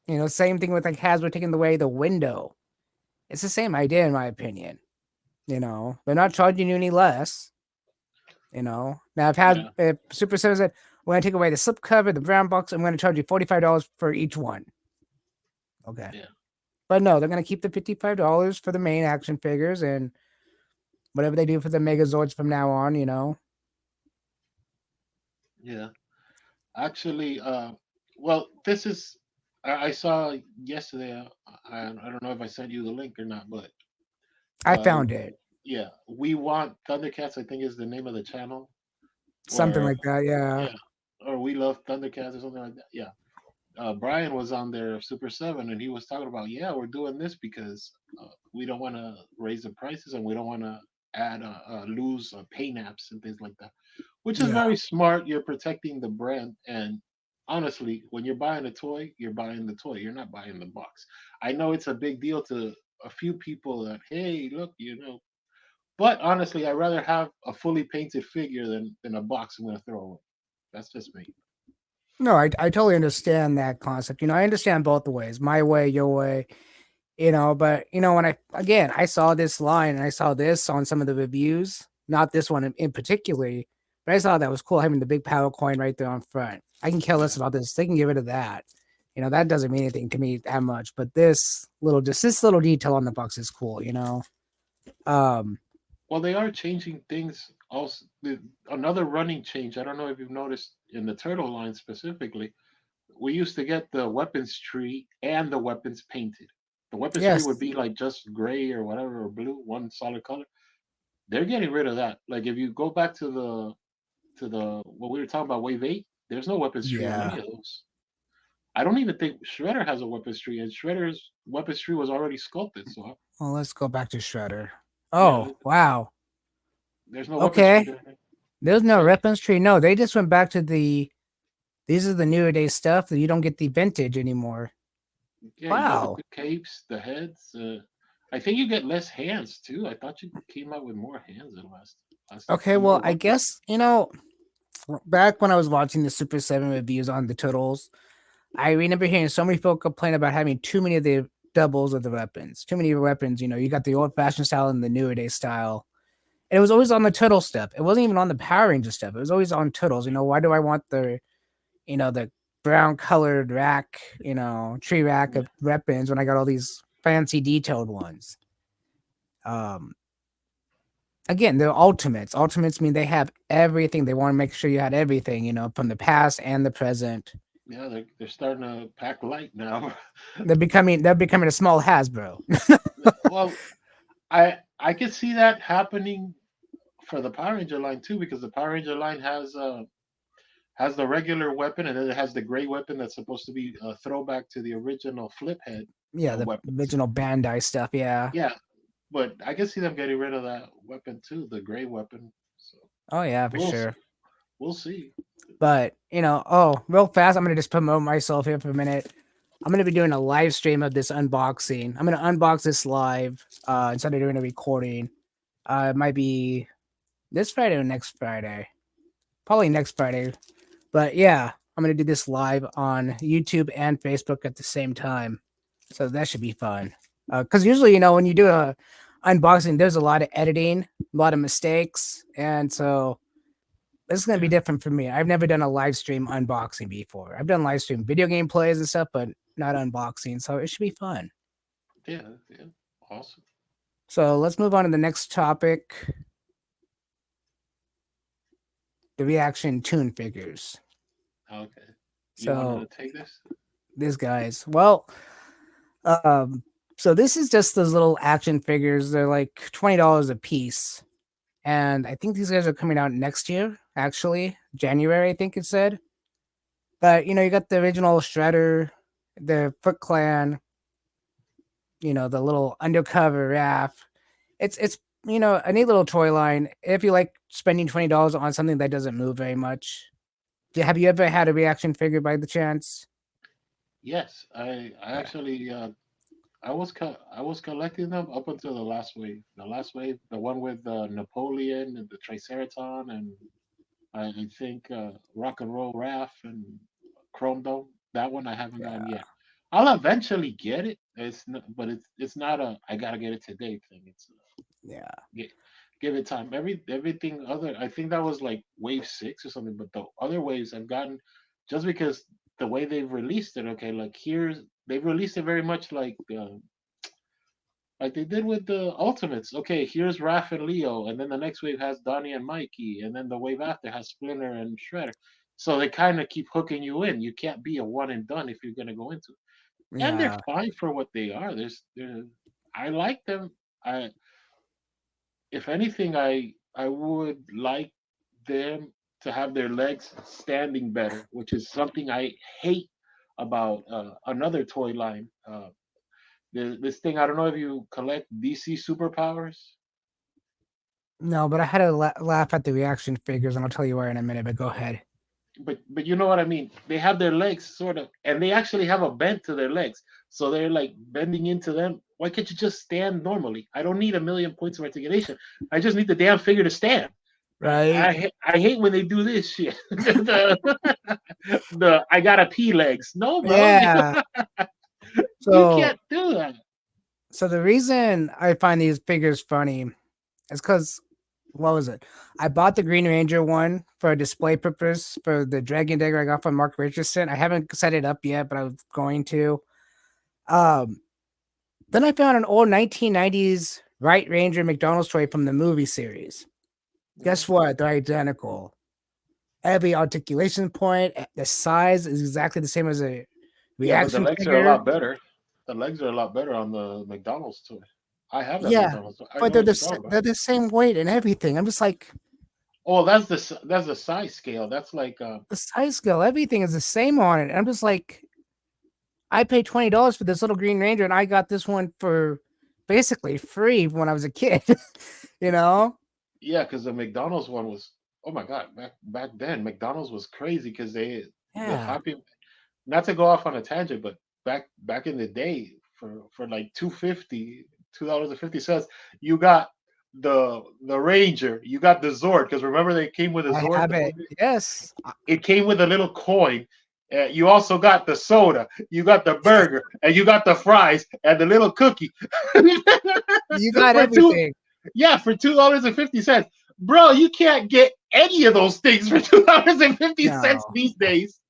yeah, Same thing with like Hasbro taking away the window. It's the same idea in my opinion. They're not charging you any less. Now yeah, if Super Seven said we're gonna take away the slip cover, the brown box, I'm gonna charge you $45 for each one. Okay. yeah, But no, they're gonna keep the $55 for the main action figures and whatever they do for the Megazords from now on. yeah. Actually, well, this is I saw yesterday. I don't know if I sent you the link or not, but I uh, found it. yeah, we want Thundercats. I think is the name of the channel. Something Where like that, yeah. yeah, or we love Thundercats or something like that. Yeah, Brian was on there, Super Seven, and he was talking about, yeah, we're doing this because we don't want to raise the prices and we don't want to add lose pay naps and things like that, which is Yeah. very smart. You're protecting the brand, and honestly, when you're buying a toy, you're buying the toy. You're not buying the box. I know it's a big deal to a few people that, hey, look, but honestly, I'd rather have a fully painted figure than a box I'm going to throw away. That's just me. No, I totally understand that concept. I understand both the ways. My way, your way. But when I saw this line and I saw this on some of the reviews, not this one in particular, but I saw that was cool having the big power coin right there on front. I can care less Yeah. about this. They can get rid of that. That doesn't mean anything to me that much. But this little detail on the box is cool. Um, Well, they are changing things. Also, another running change. I don't know if you've noticed in the turtle line specifically. We used to get the weapons tree and the weapons painted. The weapons tree would yes, be like just gray or whatever or blue, one solid color. They're getting rid of that. Like if you go back to the what we were talking about, Wave 8, there's no weapons tree on yeah. any of those. I don't even think Shredder has a weapons tree, and Shredder's weapons tree was already sculpted. So Well, let's go back to Shredder. yeah, Oh, wow. There's no weapons tree Okay. there. There's no Really? weapons tree. No, they just went back to these are the newer day stuff that you don't get the vintage anymore. Yeah, you get Wow. the capes, the heads. I think you get less hands too. I thought you came out with more hands than last Okay, and more well, I weapons. guess, back when I was watching the Super 7 reviews on the Turtles, I remember hearing so many people complain about having too many of the doubles of the weapons. Too many weapons, you got the old fashioned style and the newer day style. And it was always on the Turtle stuff. It wasn't even on the Power Ranger stuff. It was always on Turtles. Why do I want the brown colored rack, tree rack Yeah, of weapons when I got all these fancy detailed ones? Um, Again, they're ultimates. Ultimates mean they have everything. They want to make sure you had everything, from the past and the present. yeah, they're starting to pack light now. They're becoming a small Hasbro. Well, I could see that happening for the Power Ranger line too, because the Power Ranger line has the regular weapon, and then it has the gray weapon that's supposed to be a throwback to the original flip head Yeah, the weapons. original Bandai stuff. Yeah. Yeah, but I can see them getting rid of that weapon too, the gray weapon. So Oh yeah, for we'll sure. we'll see. But oh, real fast, I'm gonna just promote myself here for a minute. I'm gonna be doing a live stream of this unboxing. I'm gonna unbox this live instead of doing a recording. It might be this Friday or next Friday. Probably next Friday. But yeah, I'm gonna do this live on YouTube and Facebook at the same time. So that should be fun. Because usually, when you do a unboxing, there's a lot of editing, a lot of mistakes, and so this is gonna be Yeah, different for me. I've never done a live stream unboxing before. I've done live stream video game plays and stuff, but not unboxing. So it should be fun. yeah, awesome. So let's move on to the next topic: the reaction tune figures. Okay, you wanted So to take this? these guys, well, um, so this is just those little action figures. They're like $20 a piece, and I think these guys are coming out next year. Actually, January, I think it said. But you got the original Shredder, the Foot Clan, the little undercover Raph. It's a neat little toy line. If you like spending $20 on something that doesn't move very much. Have you ever had a reaction figure by the chance? Yes, I Yeah. actually I was collecting them up until the last wave. The last wave, the one with Napoleon and the Triceraton, and I think Rock and Roll Raph and Chrome Dome. That one I haven't gotten Yeah. yet. I'll eventually get it. But it's not a I gotta get it today thing. It's Yeah. gi- give it time. Everything other, I think that was like wave 6 or something. But the other waves I've gotten, just because the way they've released it. Okay, like here's they've released it very much like they did with the Ultimates. Okay, here's Raph and Leo, and then the next wave has Donnie and Mikey, and then the wave after has Splinter and Shredder. So they kind of keep hooking you in. You can't be a one and done if you're gonna go into it. And they're Yeah. fine for what they are. I like them. I, if anything, I would like them to have their legs standing better, which is something I hate about another toy line. This thing, I don't know if you collect DC superpowers, No, but I had to laugh at the reaction figures, and I'll tell you why in a minute. But go ahead. but you know what I mean. They have their legs sort of, and they actually have a bend to their legs, so they're like bending into them. Why can't you just stand normally? I don't need a million points of articulation. I just need the damn figure to stand. Right? I hate when they do this shit. The I gotta pee legs. No, bro, Yeah. you So, can't do that. so the reason I find these figures funny is because what was it? I bought the Green Ranger one for a display purpose for the Dragon Dagger I got from Mark Richardson. I haven't set it up yet, but I was going to. Um, then I found an old 1990s Right Ranger McDonald's toy from the movie series. Mhm. Guess what? They're identical. Every articulation point, the size is exactly the same as a Yeah, but the reaction legs are a figure. lot better. The legs are a lot better on the McDonald's toy. I have that Yeah, McDonald's toy. I but know what you're talking about. they're the same weight and everything. I'm just like, Oh, that's the size scale. That's like the size scale, everything is the same on it. I'm just like, I paid $20 for this little Green Ranger, and I got this one for basically free when I was a kid. you know? Yeah, because the McDonald's one was, oh my God, back then McDonald's was crazy because the Yeah, Happy, not to go off on a tangent, but back in the day for like 250, $2.50, you got the Ranger, you got the Zord, because remember they came with a I Zord, have it. Yes. it came with a little coin. You also got the soda, you got the burger, and you got the fries and the little cookie You got for two. everything. Yeah, for $2.50, bro. You can't get any of those things for $2.50 No. these days.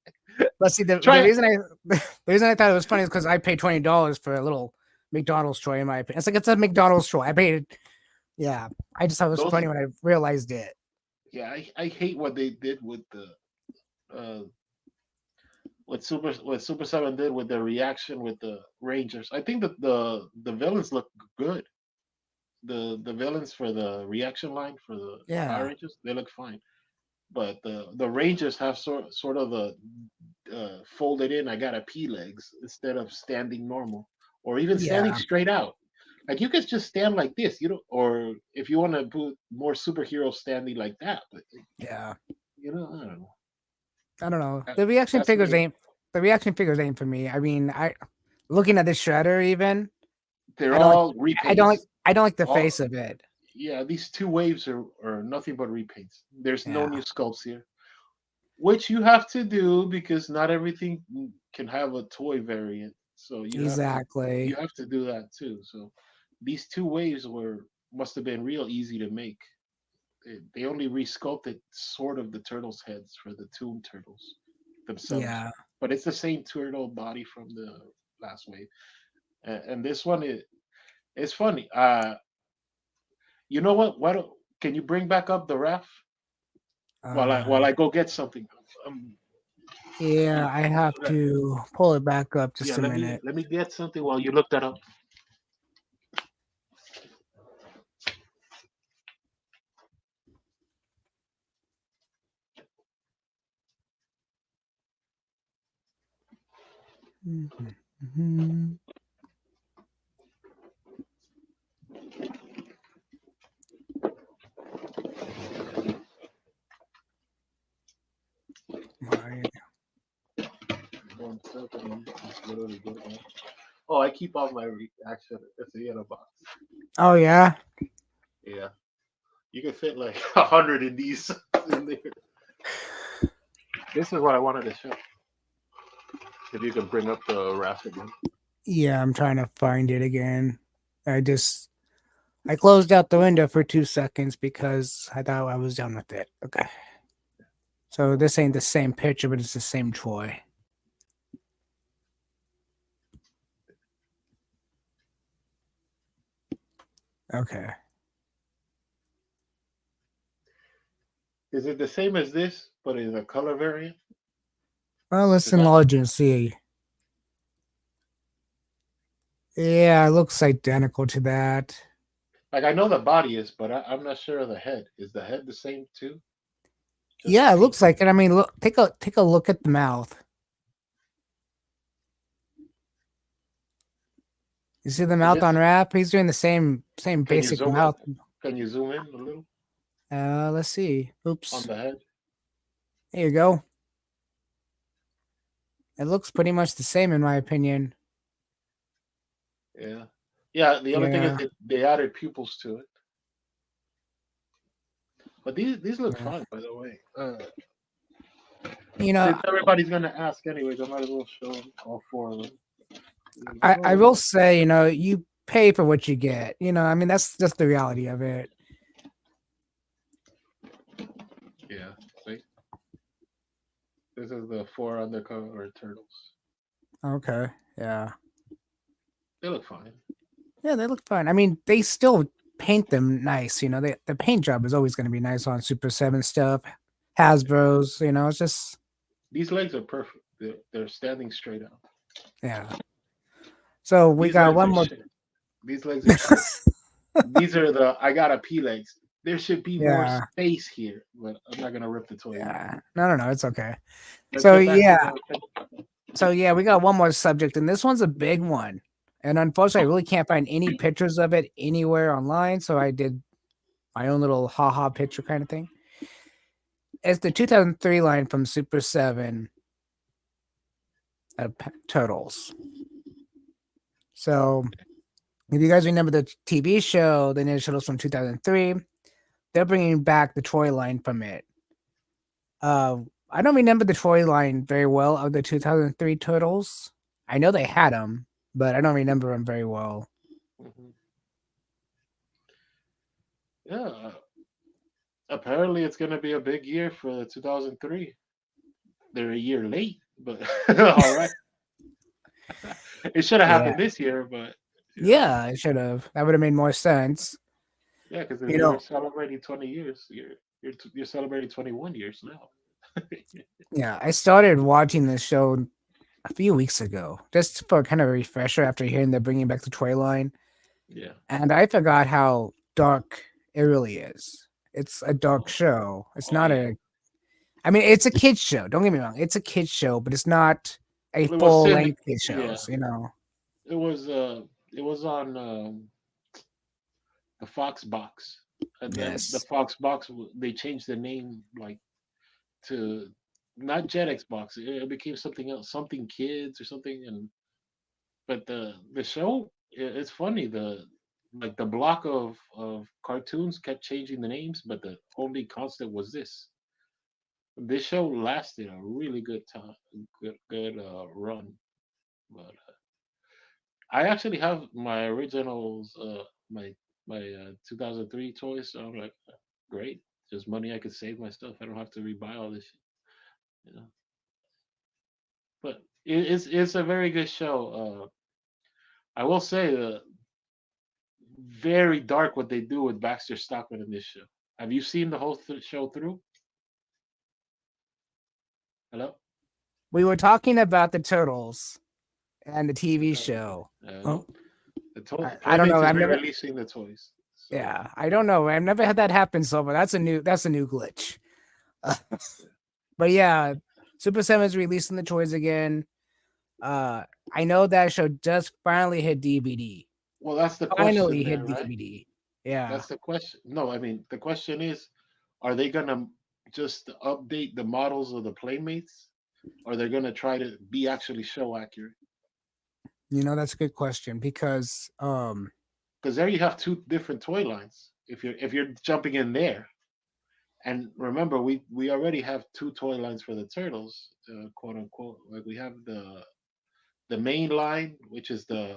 But see, the Try. reason I the reason I thought it was funny is because I paid $20 for a little McDonald's toy. In my opinion, it's like it's a McDonald's toy. I paid. Yeah, I just thought it was Those. funny when I realized it. Yeah, I hate what they did with the uh what Super 7 did with the reaction with the Rangers. I think that the villains look good. The villains for the reaction line for the Power Yeah, Rangers, they look fine. But the Rangers have sort of the folded in. I got a P legs instead of standing normal, or even standing yeah, straight out. Like you could just stand like this, you know, or if you want to put more superhero standing like that. But yeah. I don't know. I don't know. That, The reaction that's figures me. ain't the reaction figures ain't for me. I mean, I looking at the shredder even, They're I don't like all I don't like repaints. I don't like the All face of it. yeah, these two waves are nothing but repaints. There's no Yeah, new sculpts here, which you have to do because not everything can have a toy variant. So you exactly. have to do that too. So these two waves were must have been real easy to make. They only resculpted sort of the turtles' heads for the Toon Turtles themselves, Yeah. but it's the same turtle body from the last wave. And this one is it's funny. You know what? Why don't can you bring back up the ref Uh, while I go get something? Um, yeah, I have let- to pull it back up yeah, just a minute. let me get something while you look that up. Mhm, mhm. My, 1 second. It's literally good. Oh, I keep all my reaction. It's a yellow box. oh yeah. Yeah, you can fit like 100 in these in there. This is what I wanted to show. If you can bring up the raft again. Yeah, I'm trying to find it again. I closed out the window for 2 seconds because I thought I was done with it. Okay. So this ain't the same picture, but it's the same toy. Okay. Is it the same as this, but in a color variant? Well, let's Is that enlarge and see. Yeah, it looks identical to that. like I know the body is, but I'm not sure of the head. Is the head the same too? Just the Yeah, it paint. looks like it. I mean, look, take a look at the mouth. You see the It mouth on just wrap? He's doing the same can you basic zoom in? mouth. Can you zoom in a little Let's see. on Oops. the head? There you go. It looks pretty much the same in my opinion. Yeah. Yeah, the only thing is Yeah. they added pupils to it. But these look Yeah. fine, by the way. You know, Since everybody's gonna ask anyways, I might as well show them all four of them. I Oh, will say, you pay for what you get. I mean, that's just the reality of it. yeah. See, this is the four undercover turtles. Okay. Yeah. They look fine. Yeah, they look fine. I mean, they still paint them nice. The paint job is always going to be nice on Super 7 stuff. Hasbro's, it's just, These legs are perfect. They're standing straight out. yeah. So we These got legs are one more. shit. These legs are shit. These are the I got a P legs. There should be more Yeah. space here, but I'm not gonna rip the toy yet. Yeah. No, no, it's okay. Let's So get back to yeah. the. So yeah, we got one more subject, and this one's a big one. And unfortunately, I really can't find any pictures of it anywhere online. So my own little haha picture kind of thing. It's the 2003 line from Super 7 Turtles. So if you guys remember the TV show, the Ninja Turtles from 2003, they're bringing back the toy line from it. Uh, I don't remember the toy line very well of the 2003 Turtles. I know they had them, but I don't remember them very well. Hmm. Yeah. Apparently, it's going to be a big year for 2003. They're a year late, but all right. It should have Yeah, happened this year, but you know, yeah, I should have. That would have made more sense. yeah, because if You you're know, celebrating 20 years, you're celebrating 21 years now. yeah, I started watching this show a few weeks ago, just for kind of a refresher after hearing they're bringing back the toy line, Yeah. and I forgot how dark it really is. It's a dark Oh, show. It's oh not yeah. a. I mean, it's a kids show. Don't get me wrong. It's a kids show, but it's not a Well, it was full cynic. length kids Yeah. shows. You know. It was it was on the Fox box, and then the Yes. Fox box they changed the name like to not Jetix box. It became something else, something kids or something. And but the show, it's funny. The like the block of cartoons kept changing the names, but the only constant was this. This show lasted a really good time, good run. But I actually have my originals, my 2003 toys. So I'm like, great, just money I could save my stuff. I don't have to rebuy all this shit, you know. But it's a very good show. I will say very dark what they do with Baxter Stockman in this show. Have you seen the whole show through? Hello. We were talking about the turtles and the TV show. Oh, No. The I don't know. Playmates is I've never. re-releasing the toys. So Yeah, I don't know. I've never had that happen so far. That's a new glitch. But yeah, Super Seven is releasing the toys again. Uh, I know that show just finally hit DVD. well, that's the question Finally there, hit right? DVD. Yeah, That's the question. No, I mean the question is, are they gonna just update the models of the Playmates, or they're gonna try to be actually show accurate? that's a good question because Because there you have two different toy lines. If you're jumping in there, and remember, we already have two toy lines for the turtles, quote unquote. Like we have the main line, which is the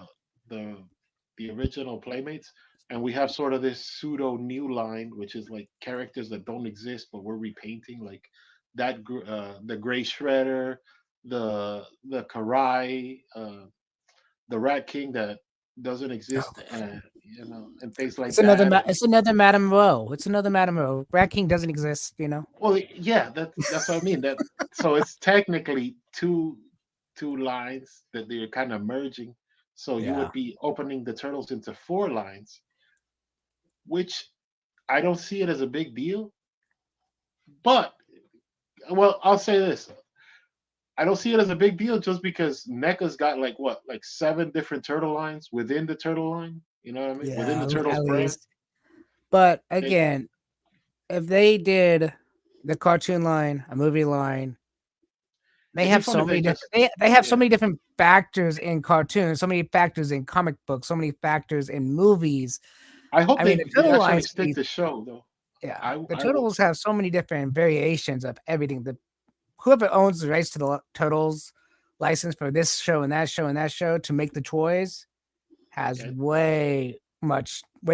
the original Playmates, and we have sort of this pseudo new line, which is like characters that don't exist but we're repainting, like the Gray Shredder, the Karai, the Rat King that doesn't oh, exist, and and things like it's another that. And it's another Madame Rowe. It's another Madame Rowe. Rat King doesn't exist. well, yeah, that's what I mean. That so it's technically two lines that they're kind of merging. So you Yeah. would be opening the turtles into four lines, which I don't see it as a big deal. But well, I'll say this: I don't see it as a big deal just because NECA's got like what, like seven different turtle lines within the turtle line. You know what I mean? Within the Yeah, turtles at brand. least. But They, again, if they did the cartoon line, a movie line, they it'd be have fun so if they many different just they have so yeah. many different factors in cartoons, so many factors in comic books, so many factors in movies. I hope I mean, the they turtle actually lines stick to show though. yeah, the I will. turtles have so many different variations of everything. The whoever owns the rights to the turtles license for this show and that show and that show to make the toys has Okay. way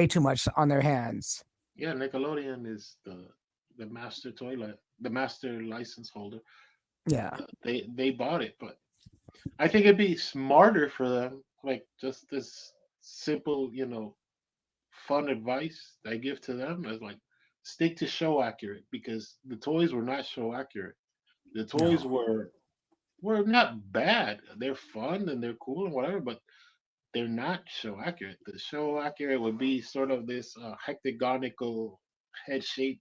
too much on their hands. Yeah, Nickelodeon is the master toilet, the master license holder. Yeah. They bought it, but I think it'd be smarter for them, like just this simple, fun advice I give to them is like stick to show accurate because the toys were not show accurate. The toys No. were not bad. They're fun and they're cool and whatever, but they're not show accurate. The show accurate would be sort of this hectagonical head shape,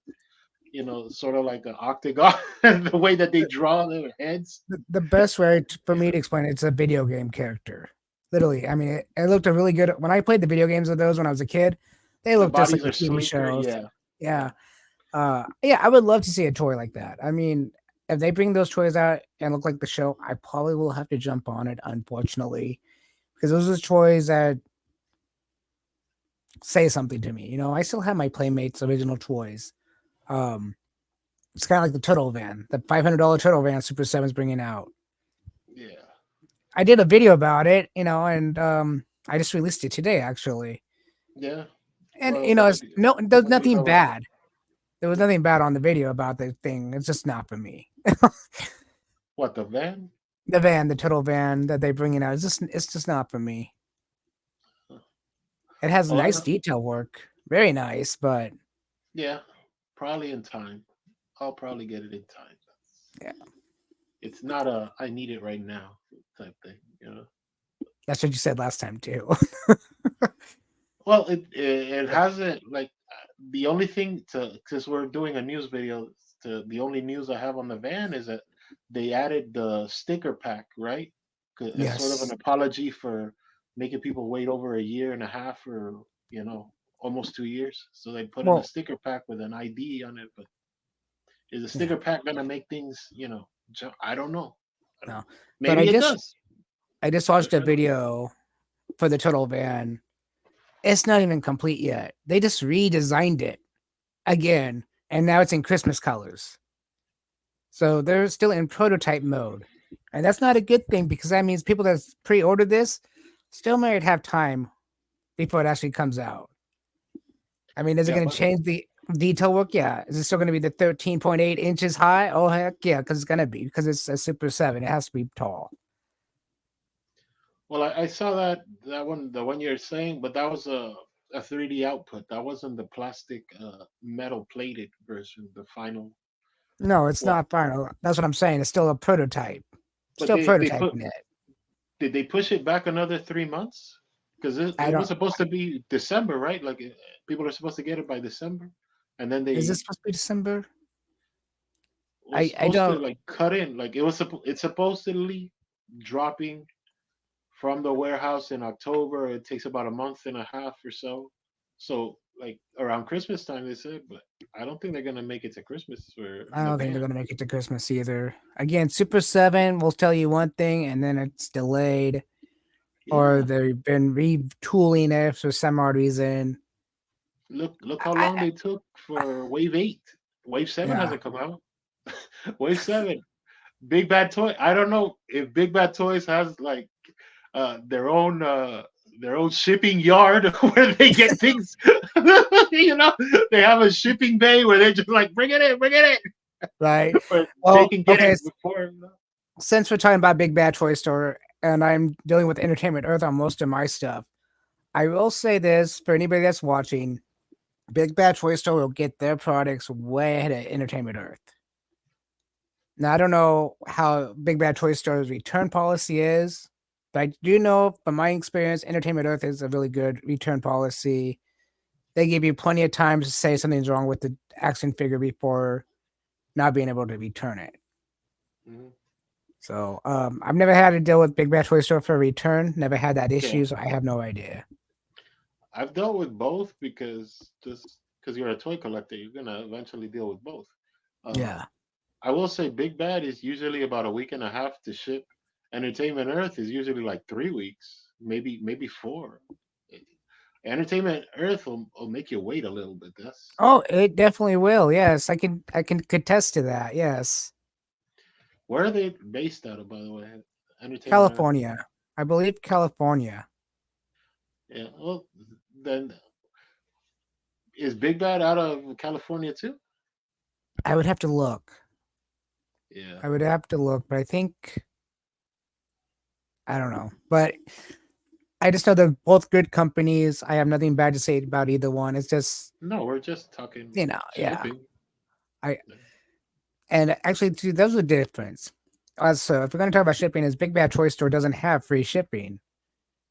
sort of like an octagon, the way that they draw their heads. The best way for You me know, to explain it's a video game character. Literally, I mean, it looked a really good when I played the video games of those when I was a kid. They the looked just like bodies the are TV sleeker. shows. Yeah. Yeah. Yeah, I would love to see a toy like that. I mean, if they bring those toys out and look like the show, I probably will have to jump on it, unfortunately, because those are toys that say something to me. You know, I still have my Playmates original toys. Um, it's kind of like the Turtle Van, the $500 Turtle Van Super Seven's bringing out. Yeah, I did a video about it, you know, and I just released it today, actually. yeah. And Well, you know, there's what do you nothing know about it? bad. There was nothing bad on the video about the thing. It's just not for me. What, the van? The van, the Turtle Van that they bringing out, it's just not for me. It has Oh, nice detail work, very nice, but yeah. Probably in time. I'll probably get it in time. yeah, It's not a I need it right now type thing, you know. that's what you said last time too. Well, it hasn't like the only thing to since we're doing a news video. The only news I have on the van is that they added the sticker pack, right? As sort of an Yes. apology for making people wait over a year and a half or almost 2 years. So they put in a Well, sticker pack with an ID on it. But is the yeah, sticker pack gonna make things, I don't know. I don't no, know. but Maybe it does. I just But watched a I don't. video for the Turtle Van. It's not even complete yet. They just redesigned it again, and now it's in Christmas colors. So they're still in prototype mode. And that's not a good thing because that means people that pre-ordered this still might have time before it actually comes out. I mean, is it Yeah, going to but change the detail work? Yeah. Is it still going to be the 13.8 inches high? Oh, heck yeah, because it's going to be because it's a Super 7. It has to be tall. well, I saw that one, the one you're saying, but that was a 3D output. That wasn't the plastic metal plated version, the final. No, it's Well, not final. That's what I'm saying. It's still a prototype. but Still they put prototyping it. did they push it back another 3 months? Because it, I it was don't. supposed to be December, right? Like people are supposed to get it by December, and then Is this they supposed to be December? was I supposed to don't. like cut in, like it's supposedly dropping from the warehouse in October. It takes about a month and a half or so. So like around Christmas time they said, but I don't think they're gonna make it to Christmas for I the don't think they're van. gonna make it to Christmas either. Again, Super 7 will tell you one thing and then it's delayed, or Yeah. they've been retooling it for some odd reason. Look how long I they took for Wave 8. Wave 7 yeah, hasn't come out. Wave 7. Big Bad Toy. I don't know if Big Bad Toys has like uh their own uh their own shipping yard where they get things. They have a shipping bay where they just like bring it in, right. but they Well, can get okay. it before. Since we're talking about Big Bad Toy Store, and I'm dealing with Entertainment Earth on most of my stuff, I will say this for anybody that's watching: Big Bad Toy Store will get their products way ahead of Entertainment Earth. Now, I don't know how Big Bad Toy Store's return policy is, but I do know from my experience, Entertainment Earth is a really good return policy. They give you plenty of time to say something's wrong with the action figure before not being able to return it. Mhm. So I've never had to deal with Big Bad Toy Store for a return. Never had that Yeah, issue, so I have no idea. I've dealt with both because just because you're a toy collector, you're gonna eventually deal with both. Uh, Yeah. I will say Big Bad is usually about a week and a half to ship. Entertainment Earth is usually like 3 weeks, maybe four. Entertainment Earth will make you wait a little bit. That's Oh, it definitely will. Yes, I can contest to that. Yes, where are they based out of, by the way? Entertainment Earth. California. I believe California. Yeah. Well, then is Big Bad out of California too? I would have to look. Yeah. I would have to look, but I think I don't know. But I just know they're both good companies. I have nothing bad to say about either one. It's just, No, we're just talking yeah. shipping. I and actually, too, there's a difference. Also, if we're going to talk about shipping, is Big Bad Toy Store doesn't have free shipping.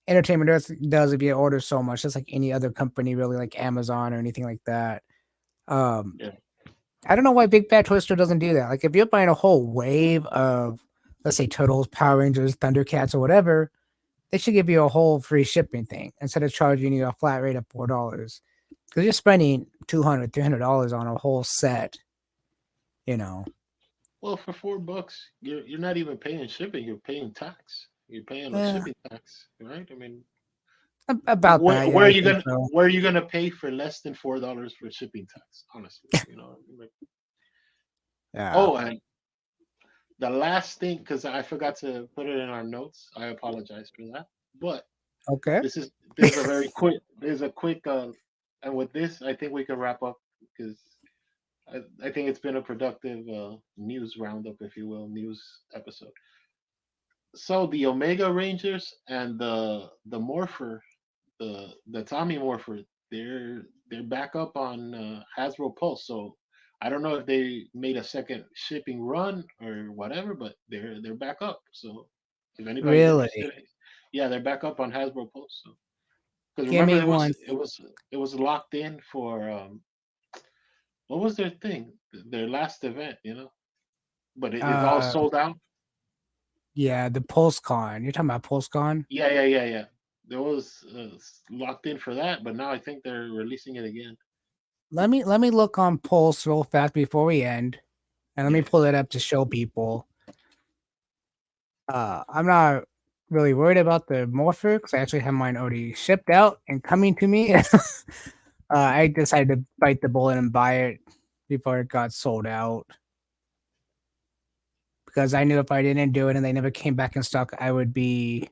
Entertainment does if you order so much, just like any other company, really, like Amazon or anything like that. Um, Yeah. I don't know why Big Bad Toy Store doesn't do that. Like, if you're buying a whole wave of, let's say, Turtles, Power Rangers, Thundercats, or whatever, they should give you a whole free shipping thing instead of charging you a flat rate of $4. because you're spending $200, $300 on a whole set. You know, Well, for $4, you're not even paying shipping. You're paying tax. You're paying a eh, shipping tax, right? I mean, about that. Yeah, I think so. where are you gonna pay for less than $4 for shipping tax? Honestly, like, Yeah. oh, and the last thing, because I forgot to put it in our notes. I apologize for that. But Okay. this is a very quick. There's a quick. And with this, I think we can wrap up because I think it's been a productive news roundup, if you will, news episode. So the Omega Rangers and the Morpher, the Tommy Morpher, they're back up on Hasbro Pulse. So I don't know if they made a second shipping run or whatever, but they're back up. So if anybody's Really? interested, yeah, they're back up on Hasbro Pulse. So because Give remember me one. it was locked in for what was their thing, their last event, but it's all Uh, sold out. yeah, the PulseCon. You're talking about PulseCon? Yeah. There was locked in for that, but now I think they're releasing it again. Let me look on Pulse real fast before we end, and let me Yeah. pull it up to show people. I'm not really worried about the Morpher because I actually have mine already shipped out and coming to me. I decided to bite the bullet and buy it before it got sold out because I knew if I didn't do it and they never came back in stock, I would be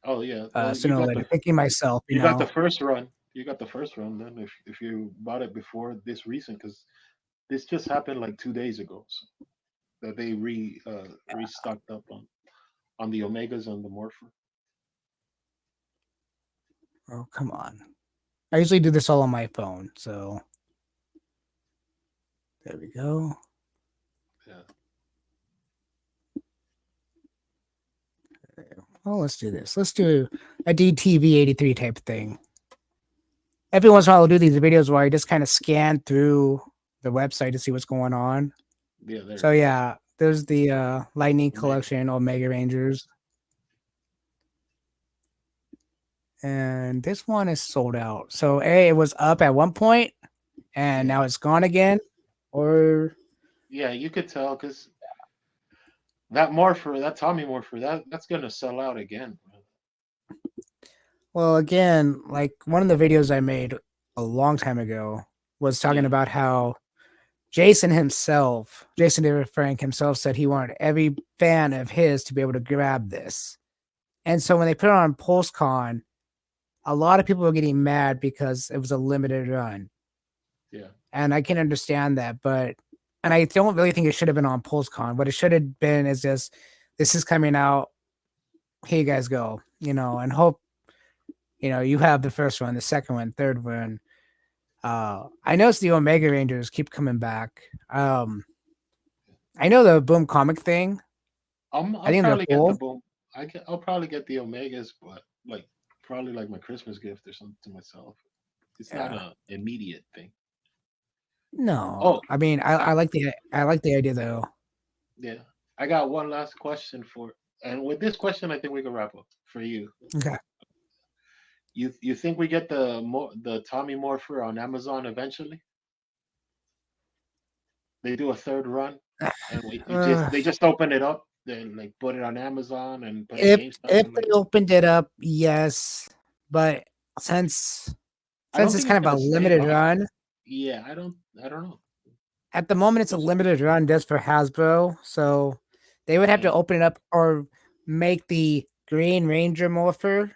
Oh yeah. Well, sooner or later thinking myself, you got the first run. You got the first run then if you bought it before this recent, because this just happened like 2 days ago, so that they restocked up on the Omegas and the Morpher. Oh, come on. I usually do this all on my phone, so there we go. Yeah. Oh, let's do this. Let's do a DTV83 type thing. Every once in a while, I'll do these videos where I just kind of scan through the website to see what's going on. Yeah. There So it is. yeah, there's the Lightning Omega. Collection Omega Rangers, and this one is sold out. So A, it was up at one point, and Yeah. now it's gone again. Or Yeah. You could tell because that Morpher, that Tommy Morpher, that's gonna sell out again. well, again, like one of the videos I made a long time ago was talking Yeah. about how Jason himself, Jason David Frank himself, said he wanted every fan of his to be able to grab this. And so when they put it on PulseCon, a lot of people were getting mad because it was a limited run. Yeah. And I can understand that, but and I don't really think it should have been on PulseCon. What it should have been is just this is coming out. Here you guys go, and hope you have the first one, the second one, third one. I noticed the Omega Rangers keep coming back. I know the Boom comic thing. I I'll think they're probably get the cool. boom. I'll probably get the Omegas, but like probably like my Christmas gift or something to myself. It's not Yeah. a immediate thing. No, Oh, I mean, I, I like the idea though. yeah. I got one last question and with this question, I think we can wrap up for you. Okay. You think we get the Tommy Morpher on Amazon eventually? They do a third run, and Uh, they just open it up, then like put it on Amazon and put it if GameStop if and like they opened it up, yes, but since I don't it's think it's kind of gonna a stay limited long. run, Yeah, I don't know. at the moment it's a We'll see. limited run just for Hasbro, so they would have to Yeah, open it up or make the Green Ranger morpher.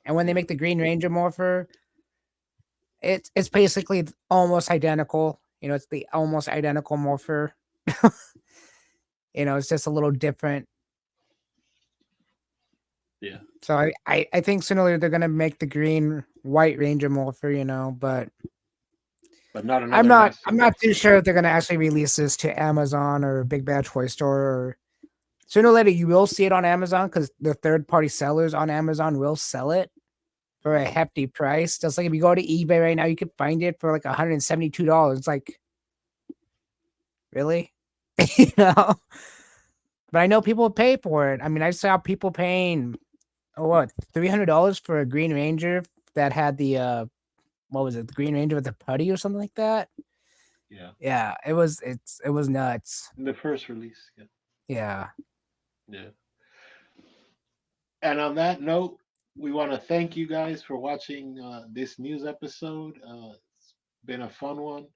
And when they yeah, make the Green Ranger morpher, it's basically almost identical. It's the almost identical morpher. It's just a little different. yeah. So I think sooner or later they're gonna make the green white ranger morpher, but But not I'm another not massive I'm not too episode. sure if they're gonna actually release this to Amazon or Big Bad Toy Store or sooner or later you will see it on Amazon because the third party sellers on Amazon will sell it for a Yeah, hefty price. Just like if you go to eBay right now, you can find it for like $172. It's like, really? you know? But I know people pay for it. I mean, I saw people paying what $300 for a Green Ranger that had the what was it, the Green Ranger with the putty or something like that. Yeah. Yeah, it was nuts. In the first release. Yeah. Yeah. Yeah. And on that note, we want to thank you guys for watching this news episode. It's been a fun one.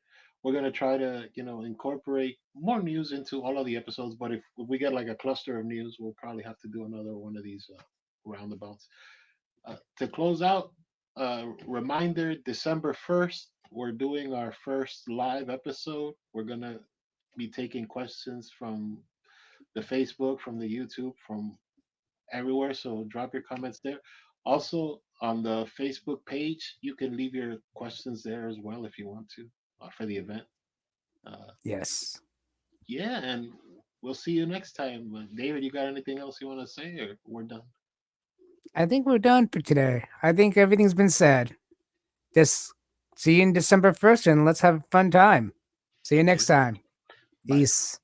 We're gonna try to, incorporate more news into all of the episodes. But if we get like a cluster of news, we'll probably have to do another one of these roundabouts. To close out, reminder: December 1st, we're doing our first live episode. We're gonna be taking questions from the Facebook, from the YouTube, from everywhere. So drop your comments there. Also, on the Facebook page, you can leave your questions there as well if you want to for the event. Uh, Yes. yeah, and we'll see you next time. David, you got anything else you want to say, or we're done? I think we're done for today. I think everything's been said. Just see you in December 1st and let's have a fun time. See you next Yeah. time. Bye. Peace.